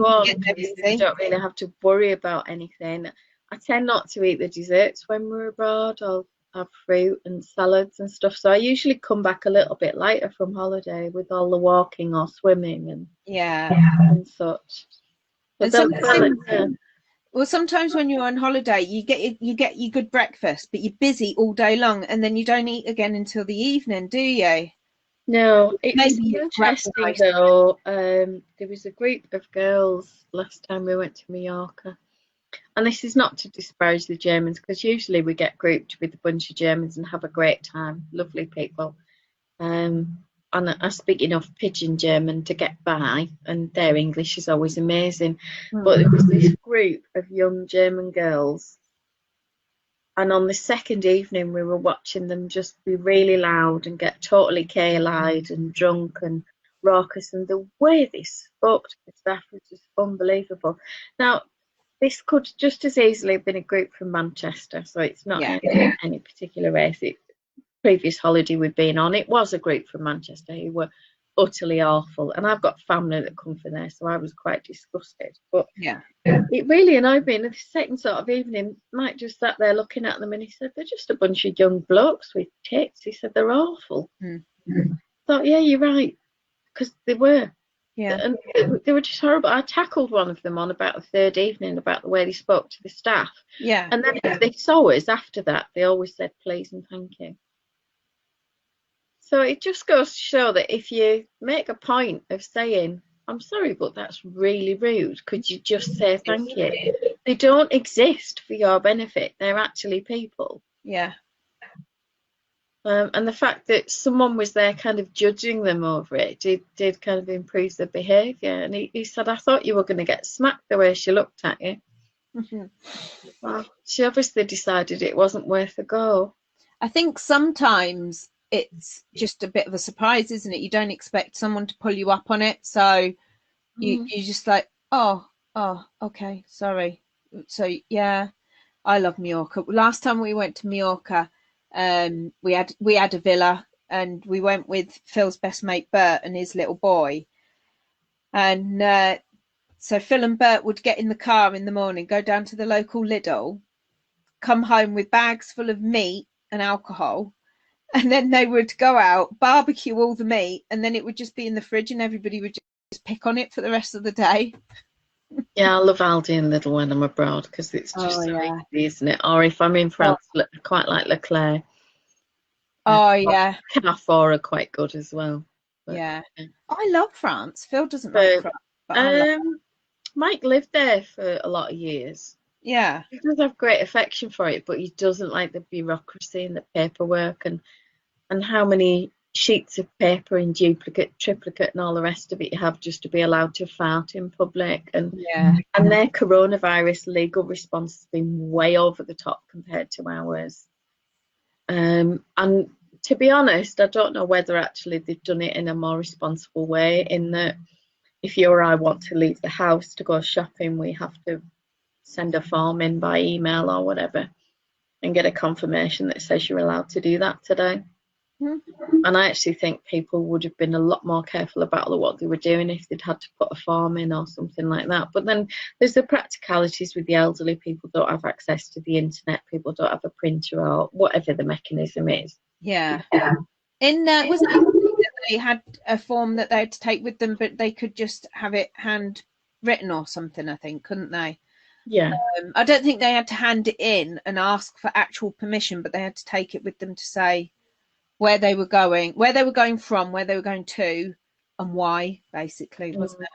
don't really have to worry about anything. I tend not to eat the desserts when we're abroad. I'll have fruit and salads and stuff. So I usually come back a little bit lighter from holiday with all the walking or swimming and and such. But sometimes when you're on holiday, you get your good breakfast, but you're busy all day long, and then you don't eat again until the evening, do you? No, it was interesting though. There was a group of girls last time we went to Mallorca, and this is not to disparage the Germans, because usually we get grouped with a bunch of Germans and have a great time, lovely people. And I speak enough pidgin German to get by, and their English is always amazing. But there was this group of young German girls, and on the second evening we were watching them just be really loud and get totally kale-eyed and drunk and raucous, and the way they spoke to the staff was just unbelievable. Now, this could just as easily have been a group from Manchester, so it's not any particular race. Previous holiday we'd been on, it was a group from Manchester who were utterly awful, and I've got family that come from there, so I was quite disgusted. But it really annoyed me. And the second sort of evening, Mike just sat there looking at them, and he said, they're just a bunch of young blokes with tits. He said, they're awful. I thought, yeah, you're right, because they were. And they were just horrible. I tackled one of them on about the third evening about the way they spoke to the staff. And then if they saw us after that, they always said please and thank you. So it just goes to show that if you make a point of saying, I'm sorry, but that's really rude, could you just say thank you? They don't exist for your benefit. They're actually people. Yeah. And the fact that someone was there kind of judging them over it did kind of improve their behaviour. And he said, I thought you were going to get smacked the way she looked at you. Well, she obviously decided it wasn't worth a go. I think sometimes it's just a bit of a surprise, isn't it? You don't expect someone to pull you up on it, so you just like, oh, okay, sorry. So yeah, I love Mallorca. Last time we went to Mallorca, we had a villa, and we went with Phil's best mate Bert and his little boy, and so Phil and Bert would get in the car in the morning, go down to the local Lidl, come home with bags full of meat and alcohol, and then they would go out, barbecue all the meat, and then it would just be in the fridge, and everybody would just pick on it for the rest of the day. Yeah, I love Aldi and Lidl when I'm abroad because it's just so easy, isn't it? Or if I'm in France, I quite like Leclerc. Oh yeah, Carrefour are quite good as well. But, yeah, I love France. Phil doesn't like France, but Mike lived there for a lot of years. Yeah, he does have great affection for it, but he doesn't like the bureaucracy and the paperwork and how many sheets of paper in duplicate, triplicate, and all the rest of it you have just to be allowed to fart in public. And their coronavirus legal response has been way over the top compared to ours. And to be honest, I don't know whether actually they've done it in a more responsible way, in that if you or I want to leave the house to go shopping, we have to send a form in by email or whatever and get a confirmation that says you're allowed to do that today. And I actually think people would have been a lot more careful about what they were doing if they'd had to put a form in or something like that. But then there's the practicalities with the elderly. People don't have access to the internet, people don't have a printer or whatever the mechanism is. Yeah. Was it they had a form that they had to take with them, but they could just have it handwritten or something, I think, couldn't they? Yeah. I don't think they had to hand it in and ask for actual permission, but they had to take it with them to say where they were going from, where they were going to, and why, basically, wasn't it?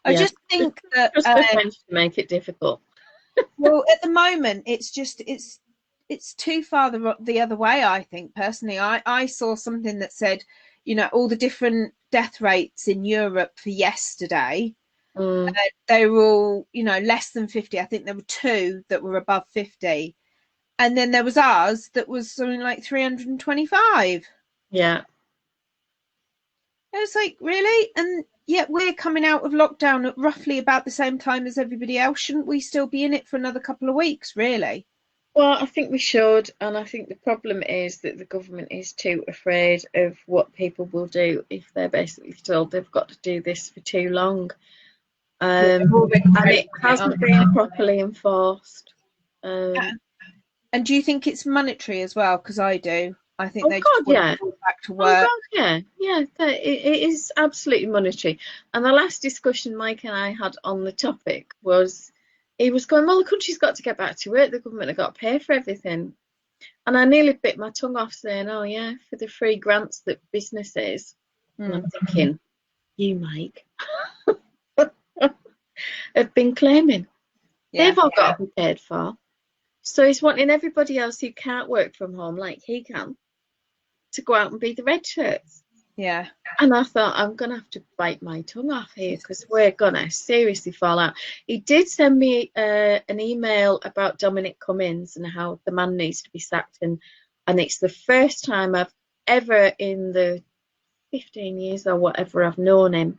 I just think that just to make it difficult. Well, at the moment, it's too far the other way. I think personally, I saw something that said, all the different death rates in Europe for yesterday. They were all, less than 50. I think there were 2 that were above 50. And then there was ours that was something like 325. Yeah. I was like, really? And yet we're coming out of lockdown at roughly about the same time as everybody else. Shouldn't we still be in it for another couple of weeks, really? Well, I think we should. And I think the problem is that the government is too afraid of what people will do if they're basically told they've got to do this for too long. And it hasn't been properly enforced. And do you think it's monetary as well? Because I do. I think they just want to go back to work. Yeah. It is absolutely monetary. And the last discussion Mike and I had on the topic was, he was going, well, the country's got to get back to work. The government have got to pay for everything. And I nearly bit my tongue off saying, oh yeah, for the free grants that businesses. And I'm thinking, you, Mike, have been claiming. They've all got to be paid for. So he's wanting everybody else who can't work from home like he can to go out and be the red shirts. Yeah. And I thought, I'm going to have to bite my tongue off here because we're going to seriously fall out. He did send me an email about Dominic Cummings and how the man needs to be sacked. And it's the first time I've ever, in the 15 years or whatever I've known him,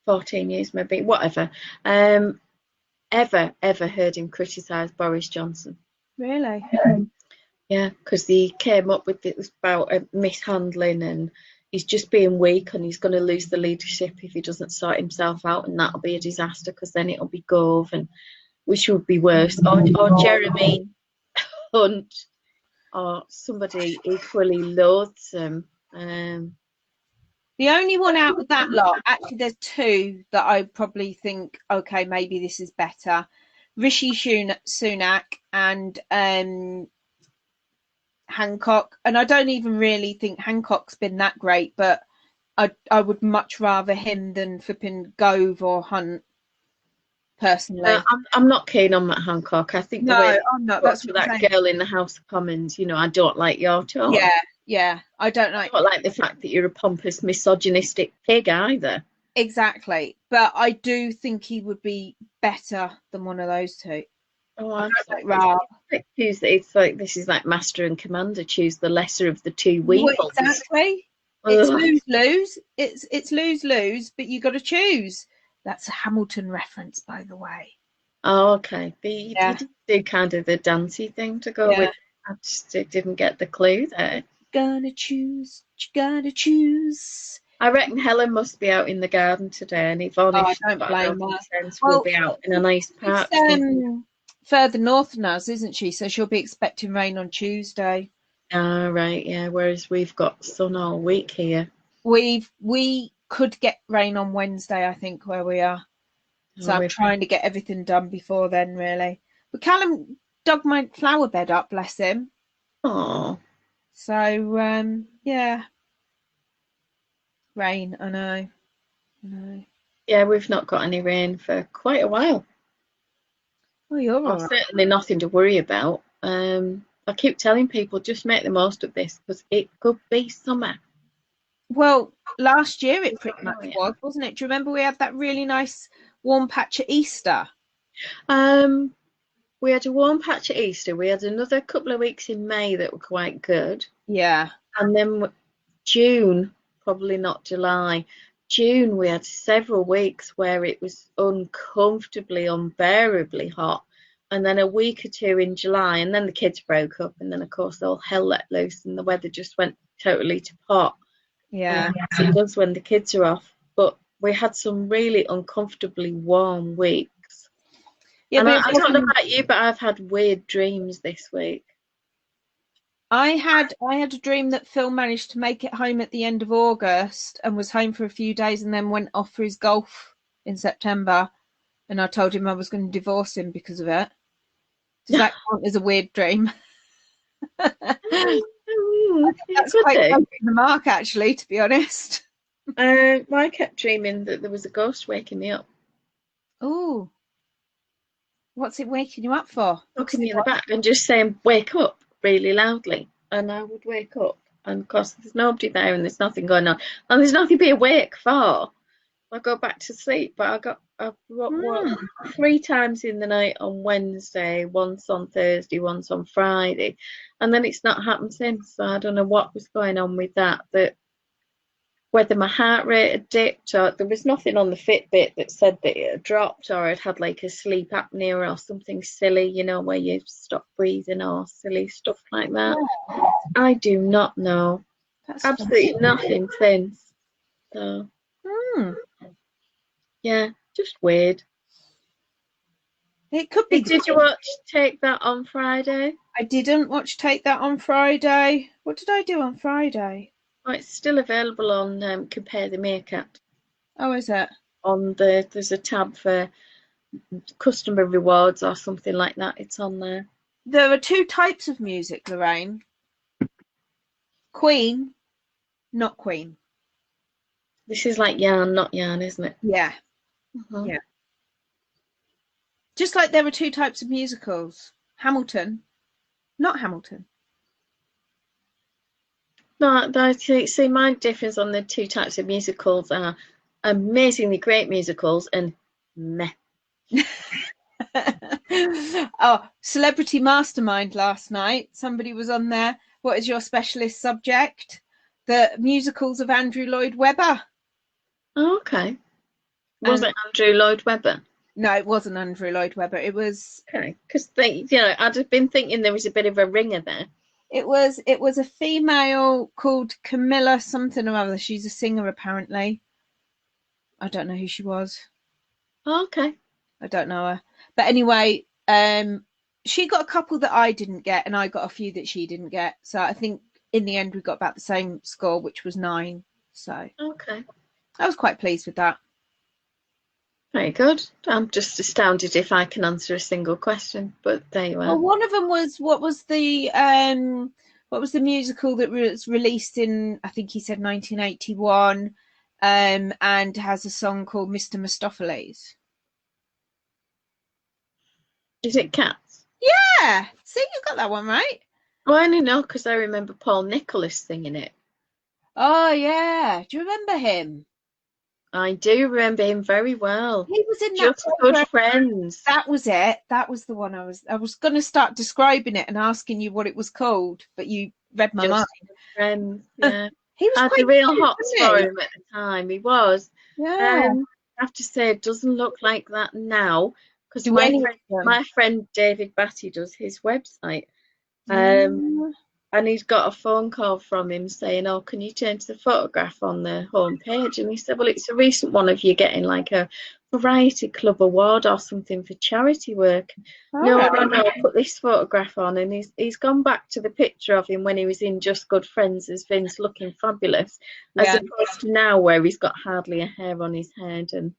14 years maybe, whatever, ever heard him criticise Boris Johnson. Really? Yeah, because he came up with it about mishandling and he's just being weak and he's going to lose the leadership if he doesn't sort himself out, and that'll be a disaster because then it'll be Gove, and which would be worse, or Jeremy Hunt or somebody equally loathsome. The only one out of that lot, actually there's 2 that I probably think, okay, maybe this is better. Rishi Sunak and Hancock. And I don't even really think Hancock's been that great, but I would much rather him than flipping Gove or Hunt. personally. I'm not keen on Matt Hancock. I think the No, way that I'm not. got That's to what I'm that saying. girl in the House of Commons, I don't like your tone. Yeah. I don't I like don't like the fact that you're a pompous, misogynistic pig either. exactly, but I do think he would be better than one of those two. Oh, I don't like absolutely. Rob. It's like this is like Master and Commander. Choose the lesser of the two Well, weevils. exactly. It's Ugh. lose lose. It's lose lose, but you got to choose. That's a Hamilton reference, by the way. Oh, okay. But you Yeah, did do kind of the dancey thing to go yeah. with. I just didn't get the clue there. Gonna choose. You gotta choose. I reckon Helen must be out in the garden today, and Yvonne, Oh, if I she's don't got an blame open her. sense, will Well, be out in a nice it's park somewhere. further north than us, isn't she? So she'll be expecting rain on Tuesday. Ah, right, yeah. Whereas we've got sun all week here. We could get rain on Wednesday, I think, where we are. So Oh, I'm we've trying to get everything done before then, really. But Callum dug my flower bed up, bless him. oh, So yeah, rain. I know. I know. yeah, we've not got any rain for quite a while. Oh, you're Well, all right. certainly nothing to worry about. I keep telling people just make the most of this because it could be summer. Well, last year it pretty much Brilliant. was, wasn't it? Do you remember we had that really nice warm patch at Easter? Um, we had a warm patch at Easter. We had another couple of weeks in May that were quite good, Yeah. and then June, probably not July. June, we had several weeks where it was uncomfortably, unbearably hot, and then a week or two in July, and then the kids broke up, and then of course all hell let loose, and the weather just went totally to pot. Yeah. As it does when the kids are off. But we had some really uncomfortably warm weeks. Yeah, And but I, it I don't know wasn't. about you, but I've had weird dreams this week. I had a dream that Phil managed to make it home at the end of August and was home for a few days and then went off for his golf in September. And I told him I was going to divorce him because of it. Does that count as a weird dream? It That's could quite do. close to the mark, actually, to be honest. I kept dreaming that there was a ghost waking me up, Oh, what's it waking you up for? looking me in the back and just saying, wake up really loudly. And I would wake up. And of course, there's nobody there and there's nothing going on. And there's nothing to be awake for. I go back to sleep, but I woke Mm. 3 times in the night on Wednesday, once on Thursday, once on Friday, and then it's not happened since. So I don't know what was going on with that. That whether my heart rate had dipped, or there was nothing on the Fitbit that said that it had dropped, or I'd had like a sleep apnea or something silly, where you stop breathing or silly stuff like that. I do not know. That's Absolutely nothing since. So mm. yeah, just weird. It could be Did you good. watch Take That on Friday? I didn't watch Take That on Friday. What did I do on Friday? Oh, it's still available on Compare the Meerkat. Oh, is it? There's a tab for customer rewards or something like that. It's on there. There are two types of music, Lorraine. Queen, not Queen. This is like yarn, not yarn, isn't it? Yeah, yeah. Just like there are two types of musicals. Hamilton, not Hamilton. No, see, my difference on the two types of musicals are amazingly great musicals and meh. Oh, Celebrity Mastermind last night. Somebody was on there. What is your specialist subject? The musicals of Andrew Lloyd Webber. Oh, okay. Was it Andrew Lloyd Webber? No, it wasn't Andrew Lloyd Webber. It was Okay, because I'd have been thinking there was a bit of a ringer there. it was a female called Camilla something or other. She's a singer apparently. I don't know who she was. Oh, okay. I don't know her. But anyway, she got a couple that I didn't get, and I got a few that she didn't get. So I think in the end we got about the same score, which was 9. So Okay. I was quite pleased with that. Very good. I'm just astounded if I can answer a single question, but there you are. Well, one of them was what was the musical that was released in, I think he said 1981, and has a song called Mr. Mistopheles. Is it cats? Yeah. See, you got that one right. Oh, I only know because I remember Paul Nicholas singing it. Oh yeah. Do you remember him? I do remember him very well. He was in that Just Good program. Friends. That was it. That was the one I was going to start describing it and asking you what it was called, but you read my mind. Just Good Friends, yeah. He was Had the quite real cute, hots wasn't for he? him at the time. He was. Yeah. I have to say, it doesn't look like that now because Do any of my them? friend David Batty does his website. Um, Mm. and he's got a phone call from him saying, "Oh, can you change the photograph on the home page?" And he said, "Well, it's a recent one of you getting like a variety club award or something for charity work." All No, right. no, no, put this photograph on. And he's gone back to the picture of him when he was in Just Good Friends as Vince, looking fabulous, as Yeah. opposed to now where he's got hardly a hair on his head. And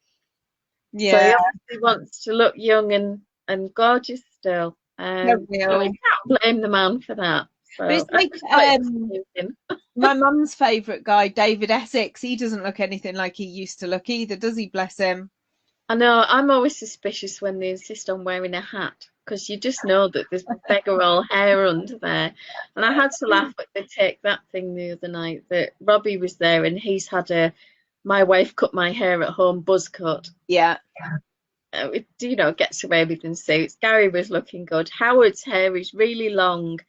so he Yeah. obviously wants to look young and gorgeous still. Don't So we we? can't blame the man for that. But So it's I like just thought it was amusing. my mum's favourite guy, David Essex. He doesn't look anything like he used to look either, does he? Bless him. I know I'm always suspicious when they insist on wearing a hat because you just know that there's beggar all hair under there. And I had to laugh at the Take That thing the other night that Robbie was there and he's had a my wife cut my hair at home buzz cut. Yeah. It, gets away with in suits. Gary was looking good. Howard's hair is really long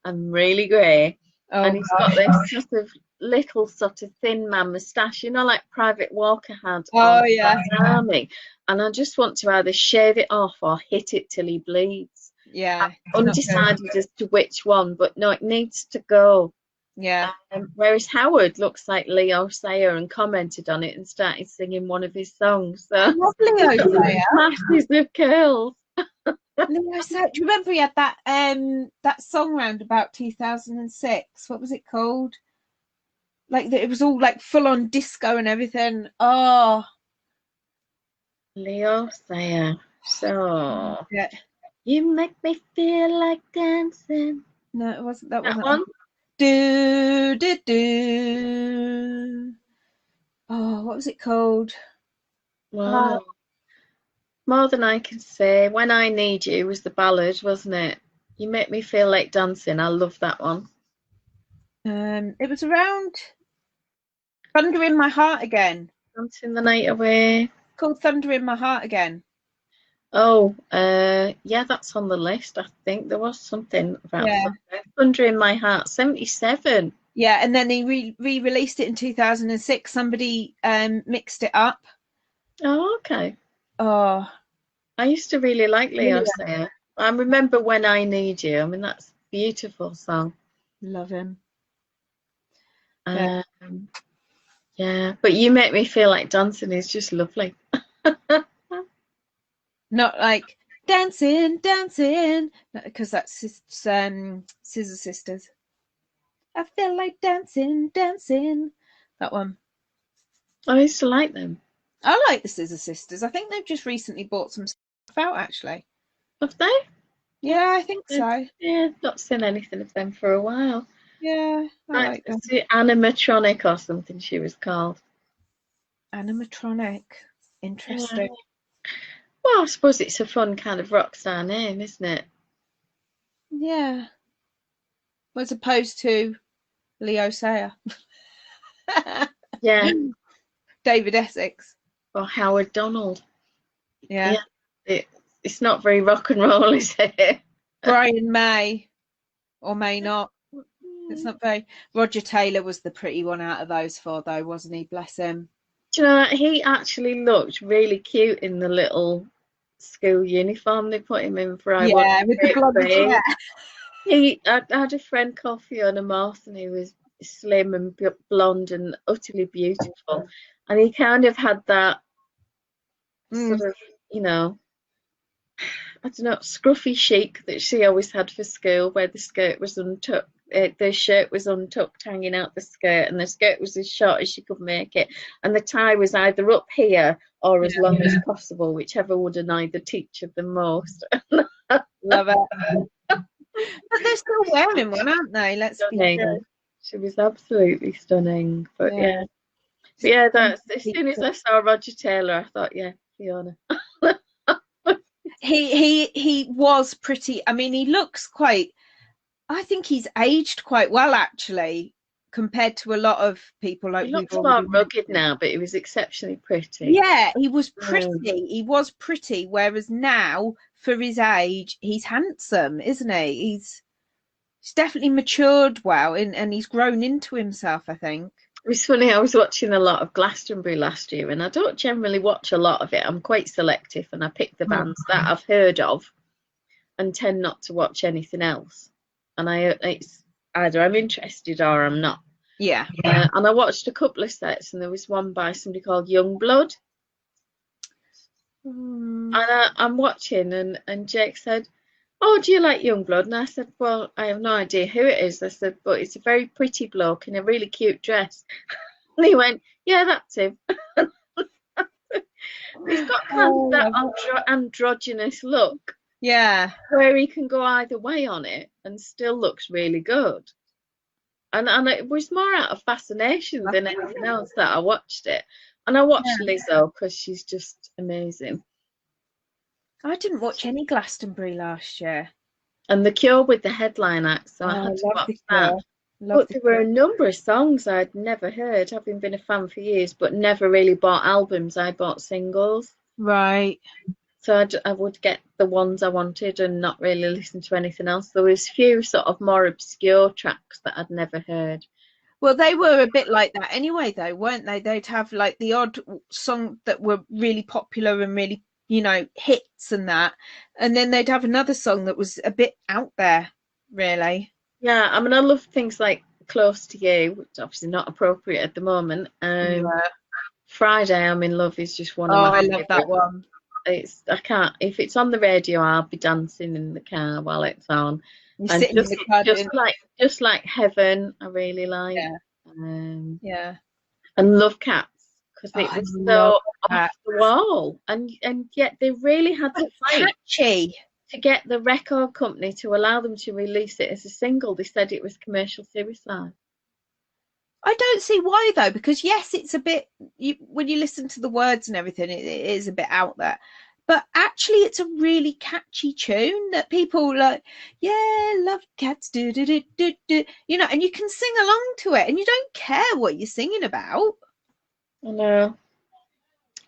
and really grey, Oh and he's got gosh. this sort of little sort of thin man moustache, like Private Walker had on Oh yeah. Army. And I just want to either shave it off or hit it till he bleeds. Yeah. I'm It's not good. undecided as to which one, but no, it needs to go. Yeah. Whereas Howard looks like Leo Sayer and commented on it and started singing one of his songs. I So love Leo Sayer. masses of curls. Leo Sayer. Do you remember he had that song round about 2006? What was it called? Like that, it was all like full on disco and everything. Oh, Leo Sayer. So yeah. you make me feel like dancing. No, it wasn't. That That wasn't. one? Do do do. Oh, what was it called? Oh, Wow. More than I can say. When I Need You was the ballad, wasn't it? You make me feel like dancing. I love that one. it was around Thunder in My Heart Again. Dancing the night away. It's called Thunder in My Heart Again. Oh, yeah, that's on the list. I think there was something about Yeah. Thunder in My Heart, 77. Yeah, and then he re-released it in 2006. Somebody mixed it up. Oh, okay. Oh, I used to really like Leo brilliant. Sayer. I remember When I Need You. I mean, that's a beautiful song. Love him. Yeah. Yeah, but You Make Me Feel Like Dancing is just lovely. Not like dancing, dancing, because that's Scissor Sisters. I feel like dancing, dancing. That one. I used to like them. I like the Scissor Sisters. I think they've just recently bought some stuff out, actually. Have they? Yeah, I think so. Yeah, not seen anything of them for a while. Yeah, I Right, like them. it's the Animatronic or something she was called. Animatronic. Interesting. Yeah. Well, I suppose it's a fun kind of rock star name, isn't it? Yeah. As opposed to Leo Sayer. Yeah. David Essex. Or Howard Donald. Yeah. It's not very rock and roll, is it? Brian May. Or may not. It's not very. Roger Taylor was the pretty one out of those four, though, wasn't he? Bless him. Do you know, he actually looked really cute in the little school uniform they put him in for I Want Yeah, to with the Break blonde Free. hair. I had a friend, Kofi, on a marathon who was slim and blonde and utterly beautiful. And he kind of had that sort of, I don't know, scruffy chic that she always had for school, where the skirt was untucked, the shirt was untucked, hanging out the skirt, and the skirt was as short as she could make it, and the tie was either up here or as long as possible, whichever would annoy the teacher the most. Love it. But they're still wearing one, aren't they? Let's be fair. She was absolutely stunning. But yeah. But yeah, that's as soon as I saw Roger Taylor, I thought, yeah, Fiona. He was pretty. I mean, he looks quite. I think he's aged quite well, actually, compared to a lot of people He like we've looks more already rugged mentioned. now, but he was exceptionally pretty. Yeah, he was pretty. Mm. He was pretty. Whereas now, for his age, he's handsome, isn't he? He's definitely matured well, and he's grown into himself, I think. It was funny, I was watching a lot of Glastonbury last year, and I don't generally watch a lot of it. I'm quite selective, and I pick the Mm. bands that I've heard of and tend not to watch anything else. And it's either I'm interested or I'm not. Yeah. And I watched a couple of sets, and there was one by somebody called Youngblood. Mm. And I'm watching, and Jake said, "Oh, do you like Youngblood?" And I said, "Well, I have no idea who it is." I said, "But it's a very pretty bloke in a really cute dress." And he went, "Yeah, that's him." He's got kind of that androgynous look Yeah. where he can go either way on it and still looks really good. And it was more out of fascination than anything else that I watched it. And I watched Yeah. Lizzo because she's just amazing. I didn't watch any Glastonbury last year. And The Cure with the headline act, so I Oh, I had to love watch the that. Cure. Love But the there were Cure. a number of songs I'd never heard, having been a fan for years, but never really bought albums. I bought singles. Right. So I would get the ones I wanted and not really listen to anything else. There was few sort of more obscure tracks that I'd never heard. Well, they were a bit like that anyway, though, weren't they? They'd have like the odd song that were really popular and really, hits and that. And then they'd have another song that was a bit out there, really. Yeah, I mean, I love things like Close to You, which is obviously not appropriate at the moment. Yeah. Friday I'm in Love is just one Oh, of my I love that favourites. one. I can't, if it's on the radio, I'll be dancing in the car while it's on. You're And sitting in the car doing, just like Heaven, I really like. yeah, Um, yeah. and Love Cats because Oh, it I was love so that. off the wall, and yet they really had to It's fight catchy. to get the record company to allow them to release it as a single. They said it was commercial suicide. I don't see why though, because yes, it's a bit. When you listen to the words and everything, it is a bit out there. But actually, it's a really catchy tune that people like. Yeah, love cats, do do do do do. And you can sing along to it, and you don't care what you're singing about. I know.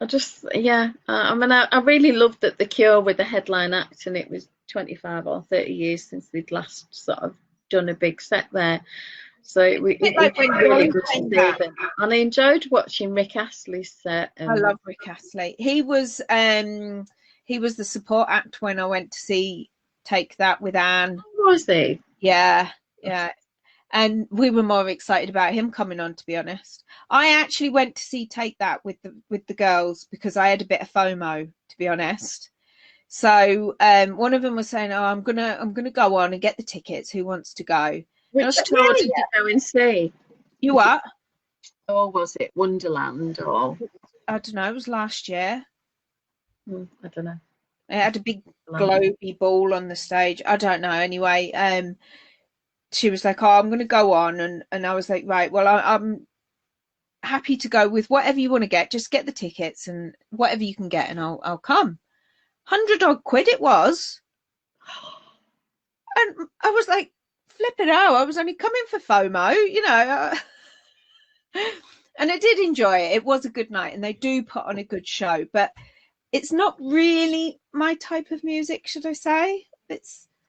I mean, I really loved that The Cure with the headline act, and it was 25 or 30 years since they'd last sort of done a big set there. So it was Like when really John good to came see back. them. And I enjoyed watching Rick Astley's set. I love Rick Astley. He was the support act when I went to see Take That with Anne. Was he? Yeah, yeah. And we were more excited about him coming on, to be honest. I actually went to see Take That with the girls because I had a bit of FOMO, to be honest. So one of them was saying, "Oh, I'm gonna go on and get the tickets. Who wants to go?" Which Like, tour "Yeah, did yeah." you go and see? You what? Or was it Wonderland or I don't know. It was last year. I don't know. It had a big globy ball on the stage. I don't know. Anyway, she was like, "Oh, I'm going to go on," and I was like, "Right, well, I'm happy to go with whatever you want to get. Just get the tickets and whatever you can get, and I'll come." 100 odd quid it was, and I was like, "Flipping out! I was only coming for FOMO, And I did enjoy it. It was a good night, and they do put on a good show, but it's not really my type of music, should I say?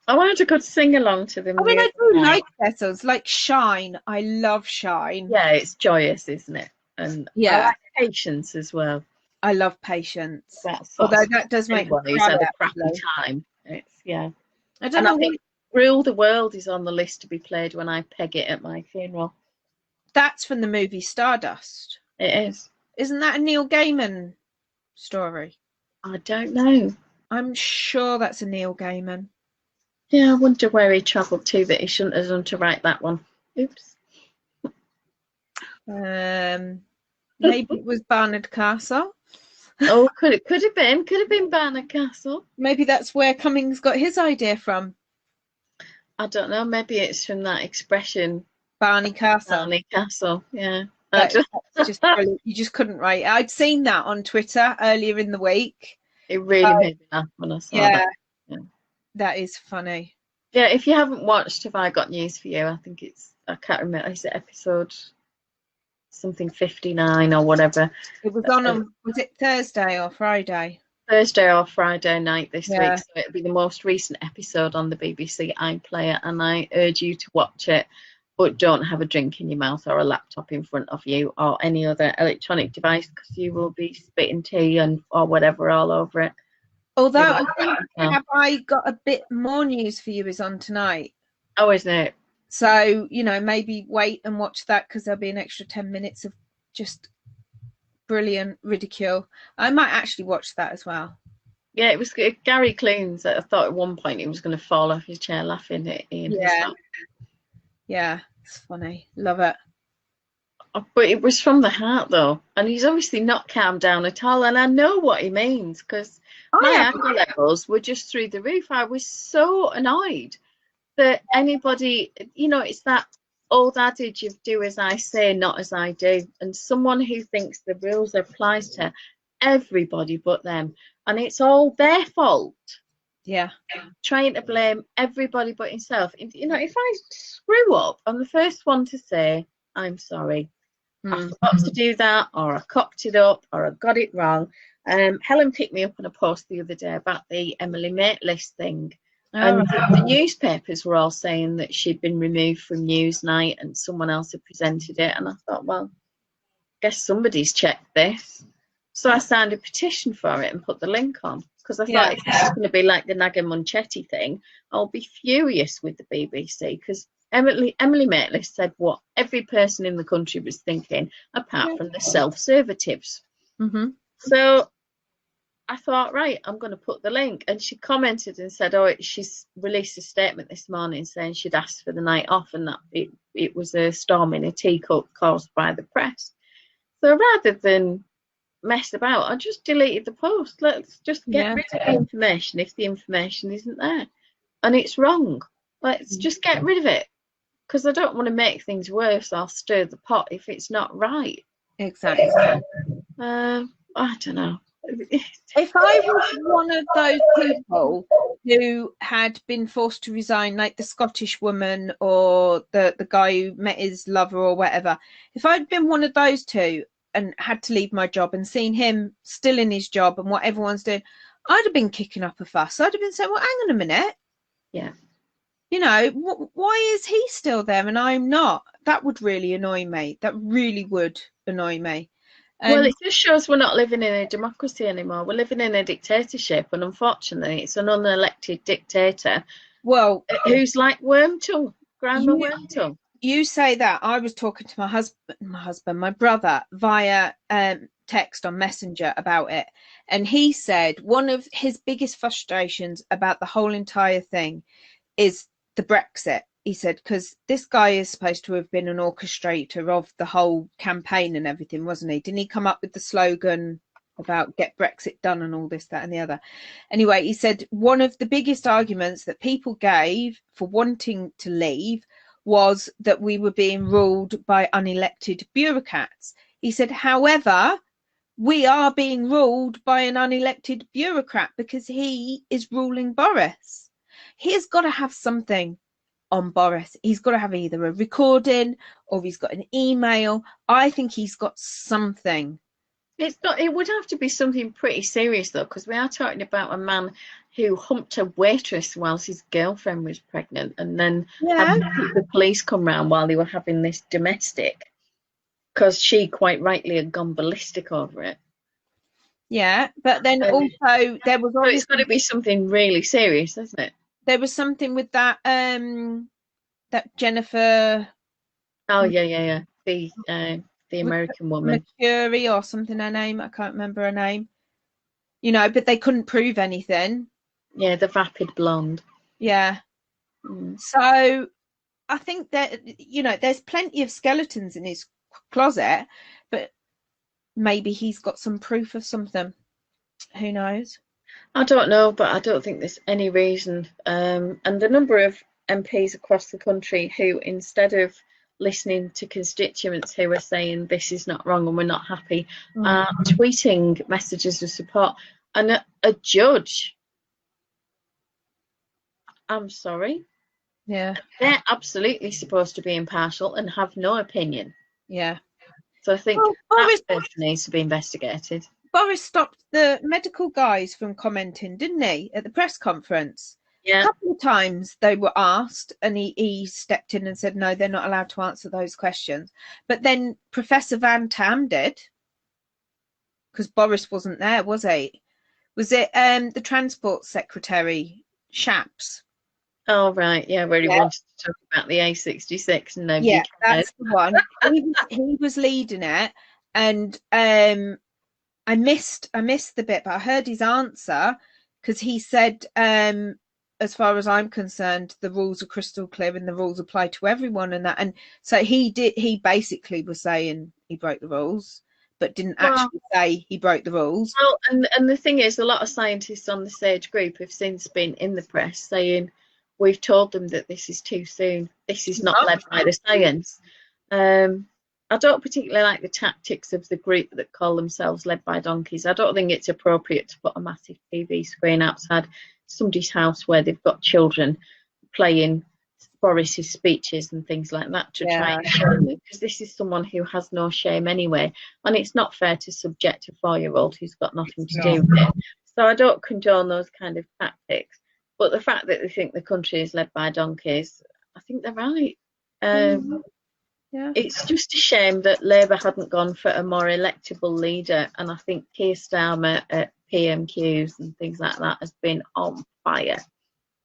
I had a good sing along to them. I mean, I do like vessels, like Shine. I love Shine. Yeah, it's joyous, isn't it? And Yeah, I like Patience as well. I love Patience. That's Although that does make me he's cry, had a crappy actually. time. I I don't know. I think Rule the World is on the list to be played when I peg it at my funeral. That's from the movie Stardust. It is. Isn't that a Neil Gaiman story? I don't know. I'm sure that's a Neil Gaiman. Yeah, I wonder where he travelled to that he shouldn't have done to write that one. Oops. Maybe it was Barnard Castle. Oh, could have been Barnard Castle. Maybe that's where Cummings got his idea from. I don't know. Maybe it's from that expression, Barney Castle. Barney Castle. Yeah. That's just brilliant. You just couldn't write it. I'd seen that on Twitter earlier in the week, It really made me laugh when I saw Yeah, that. Yeah. that is funny. Yeah, if you haven't watched Have I Got News for You, I think I can't remember, is it episode something 59 or whatever? It was on Uh, was it Thursday or Friday? Thursday or Friday night this week, Yeah. so it'll be the most recent episode on the BBC iPlayer, and I urge you to watch it, but don't have a drink in your mouth or a laptop in front of you or any other electronic device, because you will be spitting tea and or whatever all over it. Although It I was think well. Have I Got a Bit More News for You is on tonight. Oh, isn't it? So, maybe wait and watch that because there'll be an extra 10 minutes of just brilliant ridicule. I might actually watch that as well. Yeah, it was Gary Clunes. I thought at one point he was going to fall off his chair laughing at Ian Yeah. Hislop. Yeah, it's funny. Love it. But it was from the heart, though, and he's obviously not calmed down at all. And I know what he means, because my anger levels were just through the roof. I was so annoyed that anybody, it's that old adage of do as I say, not as I do. And someone who thinks the rules applies to everybody but them, and it's all their fault. Yeah. Trying to blame everybody but himself. If I screw up, I'm the first one to say, I'm sorry. I forgot to do that, or I cocked it up, or I got it wrong. Helen picked me up on a post the other day about the Emily Maitlis thing. And the newspapers were all saying that she'd been removed from Newsnight and someone else had presented it. And I thought, well, I guess somebody's checked this. So I signed a petition for it and put the link on. Because I thought if it's going to be like the Naga Munchetti thing, I'll be furious with the BBC. Because Emily Maitlis said what every person in the country was thinking, apart from the self-servatives. Mm-hmm. So I thought, right, I'm going to put the link. And she commented and said, she's released a statement this morning saying she'd asked for the night off and that it was a storm in a teacup caused by the press. So rather than mess about, I just deleted the post. Let's just get rid of the information if the information isn't there. And it's wrong. Let's just get rid of it. Because I don't want to make things worse or stir the pot if it's not right. Exactly. I don't know. If I was one of those people who had been forced to resign, like the Scottish woman or the guy who met his lover or whatever, if I'd been one of those two and had to leave my job and seen him still in his job and what everyone's doing, I'd have been kicking up a fuss. I'd have been saying, well, hang on a minute. Yeah. Why is he still there and I'm not? That would really annoy me. That really would annoy me. Well, it just shows we're not living in a democracy anymore. We're living in a dictatorship, and unfortunately, it's an unelected dictator. Well, who's like Wormtongue, Grandma Wormtongue. You say that. I was talking to my brother via text on Messenger about it, and he said one of his biggest frustrations about the whole entire thing is the Brexit. He said, because this guy is supposed to have been an orchestrator of the whole campaign and everything, wasn't he? Didn't he come up with the slogan about get Brexit done and all this, that and the other? Anyway, he said one of the biggest arguments that people gave for wanting to leave was that we were being ruled by unelected bureaucrats. He said, however, we are being ruled by an unelected bureaucrat because he is ruling Boris. He's got to have something on Boris. He's got to have either a recording or he's got an email. I think he's got something. It would have to be something pretty serious though, because we are talking about a man who humped a waitress whilst his girlfriend was pregnant, and then had the police come round while they were having this domestic, because she quite rightly had gone ballistic over it. Yeah, but then also there was so it's got to be something really serious, isn't it? There was something with that that Jennifer. Oh yeah. The American woman. Mercury or something, her name. I can't remember her name. But they couldn't prove anything. Yeah, the vapid blonde. Yeah. So I think that, there's plenty of skeletons in his closet, but maybe he's got some proof of something. Who knows? I don't know, but I don't think there's any reason. And the number of MPs across the country who, instead of listening to constituents who are saying this is not wrong and we're not happy, are tweeting messages of support. And a judge. I'm sorry. Yeah. They're absolutely supposed to be impartial and have no opinion. Yeah. So I think that person needs to be investigated. Boris stopped the medical guys from commenting, didn't he, at the press conference? Yeah. A couple of times they were asked, and he stepped in and said, no, they're not allowed to answer those questions. But then Professor Van Tam did, because Boris wasn't there, was he? Was it the Transport Secretary, Shaps? Oh, right. Yeah, where he wanted to talk about the A66 and nobody cared. That's the one. He was leading it, and I missed the bit, but I heard his answer, because he said, as far as I'm concerned, the rules are crystal clear and the rules apply to everyone, and that. And so he basically was saying he broke the rules, but didn't actually say he broke the rules. Well, and the thing is, a lot of scientists on the SAGE group have since been in the press saying, we've told them that this is too soon. This is not led by the science. I don't particularly like the tactics of the group that call themselves led by donkeys. I don't think it's appropriate to put a massive TV screen outside somebody's house where they've got children playing Boris's speeches and things like that to try and show them, because this is someone who has no shame anyway, and it's not fair to subject a 4-year-old who's got nothing to do with it. So I don't condone those kind of tactics. But the fact that they think the country is led by donkeys, I think they're right. It's just a shame that Labour hadn't gone for a more electable leader, and I think Keir Starmer at PMQs and things like that has been on fire.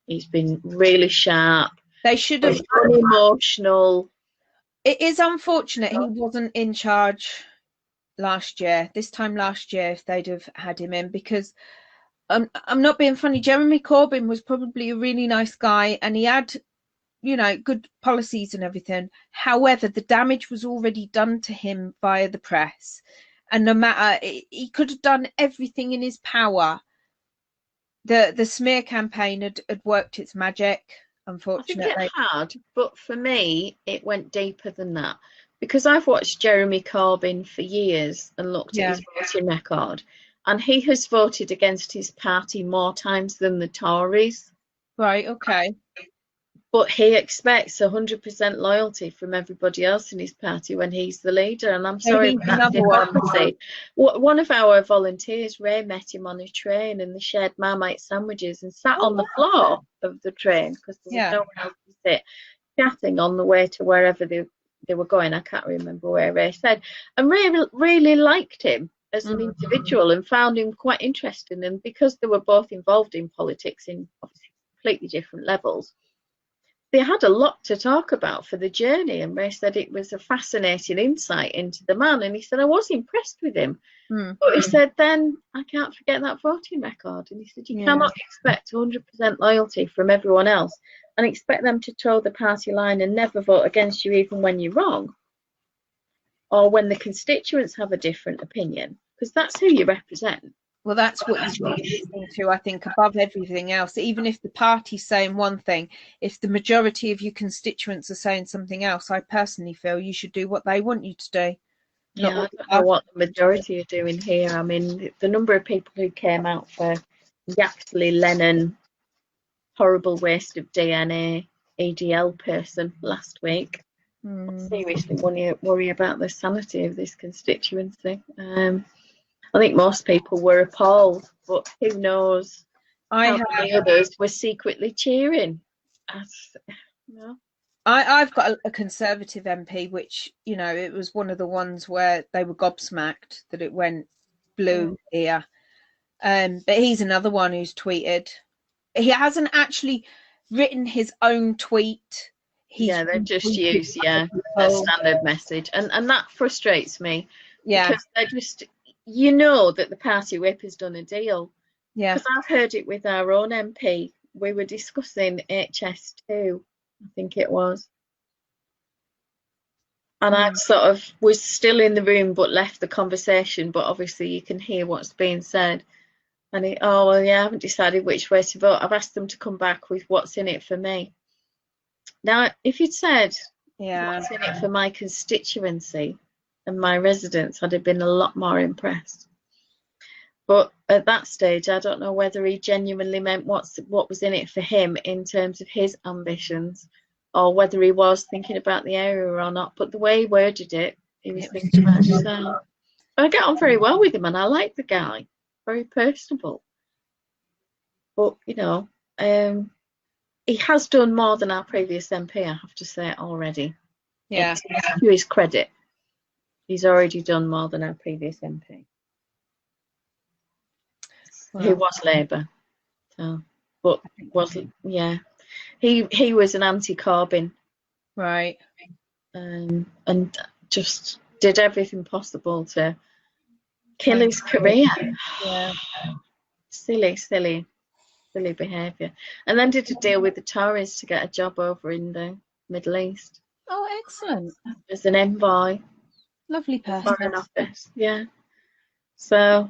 He's been really sharp. They should have been emotional. It is unfortunate he wasn't in charge this time last year, if they'd have had him in, because I'm not being funny, Jeremy Corbyn was probably a really nice guy, and he had, good policies and everything. However, the damage was already done to him via the press, and no matter, he could have done everything in his power. The smear campaign had worked its magic, unfortunately. I think it had, but for me it went deeper than that, because I've watched Jeremy Corbyn for years and looked at his voting record, and he has voted against his party more times than the Tories. Right, okay. But he expects 100% loyalty from everybody else in his party when he's the leader, and I'm sorry, that's hypocrisy. One of our volunteers, Ray, met him on a train, and they shared Marmite sandwiches and sat on the floor of the train because there was no one else to sit, chatting on the way to wherever they were going. I can't remember where Ray said. And Ray really liked him as an individual and found him quite interesting. And because they were both involved in politics in obviously completely different levels, they had a lot to talk about for the journey, and Ray said it was a fascinating insight into the man, and he said I was impressed with him. But he said then I can't forget that voting record, and he said you cannot expect 100% loyalty from everyone else and expect them to toe the party line and never vote against you even when you're wrong or when the constituents have a different opinion, because that's who you represent. Well, that's what you should be listening to, I think, above everything else. Even if the party's saying one thing, if the majority of your constituents are saying something else, I personally feel you should do what they want you to do. Yeah, I don't know what the majority are doing here. I mean, the number of people who came out for Yaxley Lennon, horrible waste of DNA, EDL person last week. I seriously worry about the sanity of this constituency. I think most people were appalled, but who knows how many others were secretly cheering. I've got a Conservative MP, which, it was one of the ones where they were gobsmacked that it went blue here. But he's another one who's tweeted. He hasn't actually written his own tweet. They just use a standard message, and that frustrates me. Because they're just, that the party whip has done a deal. Because I've heard it with our own MP. We were discussing HS2, I think it was. And I sort of was still in the room but left the conversation, but obviously you can hear what's being said. And I haven't decided which way to vote. I've asked them to come back with what's in it for me. Now, if you'd said what's in it for my constituency and my residents, I'd have been a lot more impressed. But at that stage, I don't know whether he genuinely meant what was in it for him in terms of his ambitions, or whether he was thinking about the area or not. But the way he worded it, he was thinking about himself. I get on very well with him, and I like the guy, very personable. But you know, he has done more than our previous MP, I have to say already. Yeah. To his credit, he's already done more than our previous MP. Wow. Who was Labour, so, but wasn't. Yeah, he was an anti-Corbyn, Right. and just did everything possible to kill his career. Yeah. Silly behaviour. And then did a deal with the Tories to get a job over in the Middle East Oh, excellent. as an envoy, Lovely person. Foreign Office. Yeah. So,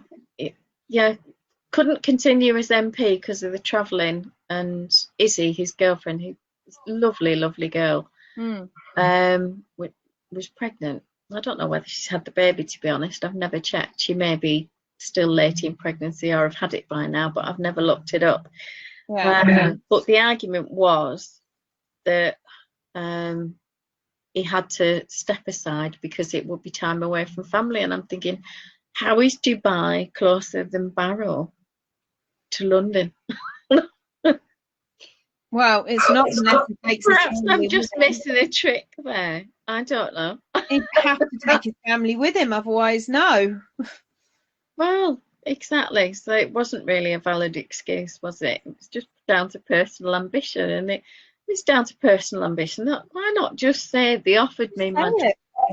yeah, couldn't continue as MP because of the travelling. And Izzy, his girlfriend, who's a lovely girl, was pregnant. I don't know whether she's had the baby, to be honest. I've never checked. She may be still late in pregnancy or have had it by now, but I've never looked it up. Yeah. But the argument was that he had to step aside because it would be time away from family. And I'm thinking, how is Dubai closer than Barrow to London? Well, it's not unless he takes his Perhaps family I'm just with him. missing a trick there. I don't know. He'd have to take his family with him, otherwise, no. Well, exactly. So it wasn't really a valid excuse, was it? It was just down to personal ambition, and it's down to personal ambition. Why not just say they offered me my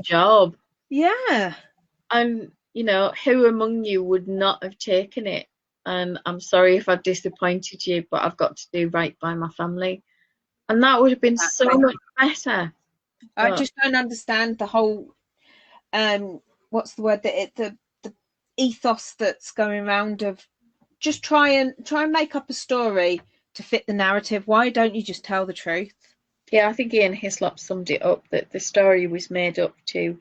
job? Yeah. And you know, who among you would not have taken it? And I'm sorry if I've disappointed you, but I've got to do right by my family. And that would have been so much better. I just don't understand the whole what's the word, the ethos that's going around of just try and make up a story to fit the narrative. Why don't you just tell the truth? Yeah, I think Ian Hislop summed it up, that the story was made up to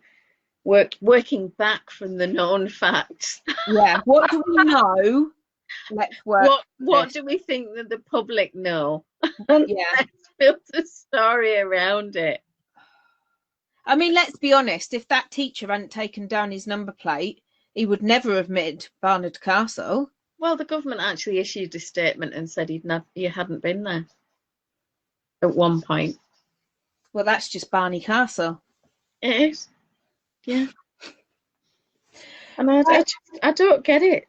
working back from the known facts. Yeah. What do we know? Let's work. What do we think that the public know? Yeah. Let's build a story around it. I mean, let's be honest. If that teacher hadn't taken down his number plate, he would never have admitted Barnard Castle. Well, the government actually issued a statement and said he hadn't been there at one point. Well, that's just Barney Castle. It is. Yeah. And I don't get it.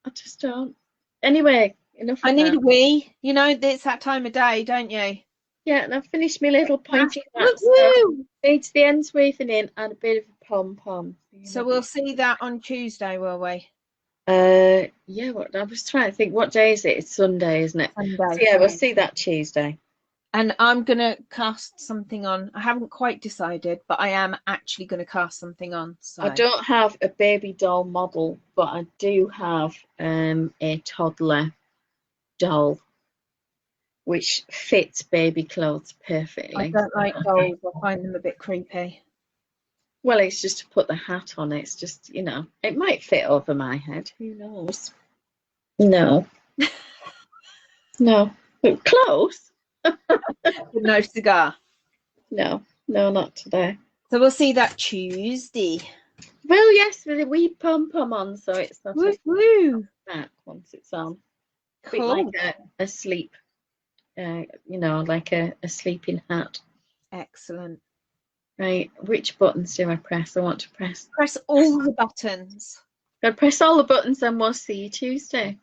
I just don't. Anyway, enough of I need that. a wee. You know, it's that time of day, don't you? Yeah, and I've finished my little pointy hat. Woo! Needs the ends weaving in and a bit of a pom-pom. So we'll see that on Tuesday, will we? Yeah, what I was trying to think, what day is it? It's Sunday, isn't it? Sunday. So yeah, we'll see that Tuesday. And I'm going to cast something on. I haven't quite decided, but I am actually going to cast something on. So. I don't have a baby doll model, but I do have a toddler doll, which fits baby clothes perfectly. I don't like dolls. I find them a bit creepy. Well, it's just to put the hat on. It's just, you know, it might fit over my head. Who knows? No. No. But close. No cigar. No, not today. So we'll see that Tuesday. Well, yes, with a wee pom-pom on, so it's not Woo! back once it's on. Cool. A bit like a sleep, you know, like a sleeping hat. Excellent. Right, which buttons do I press? I want to press all the buttons. I'll press all the buttons and we'll see you Tuesday.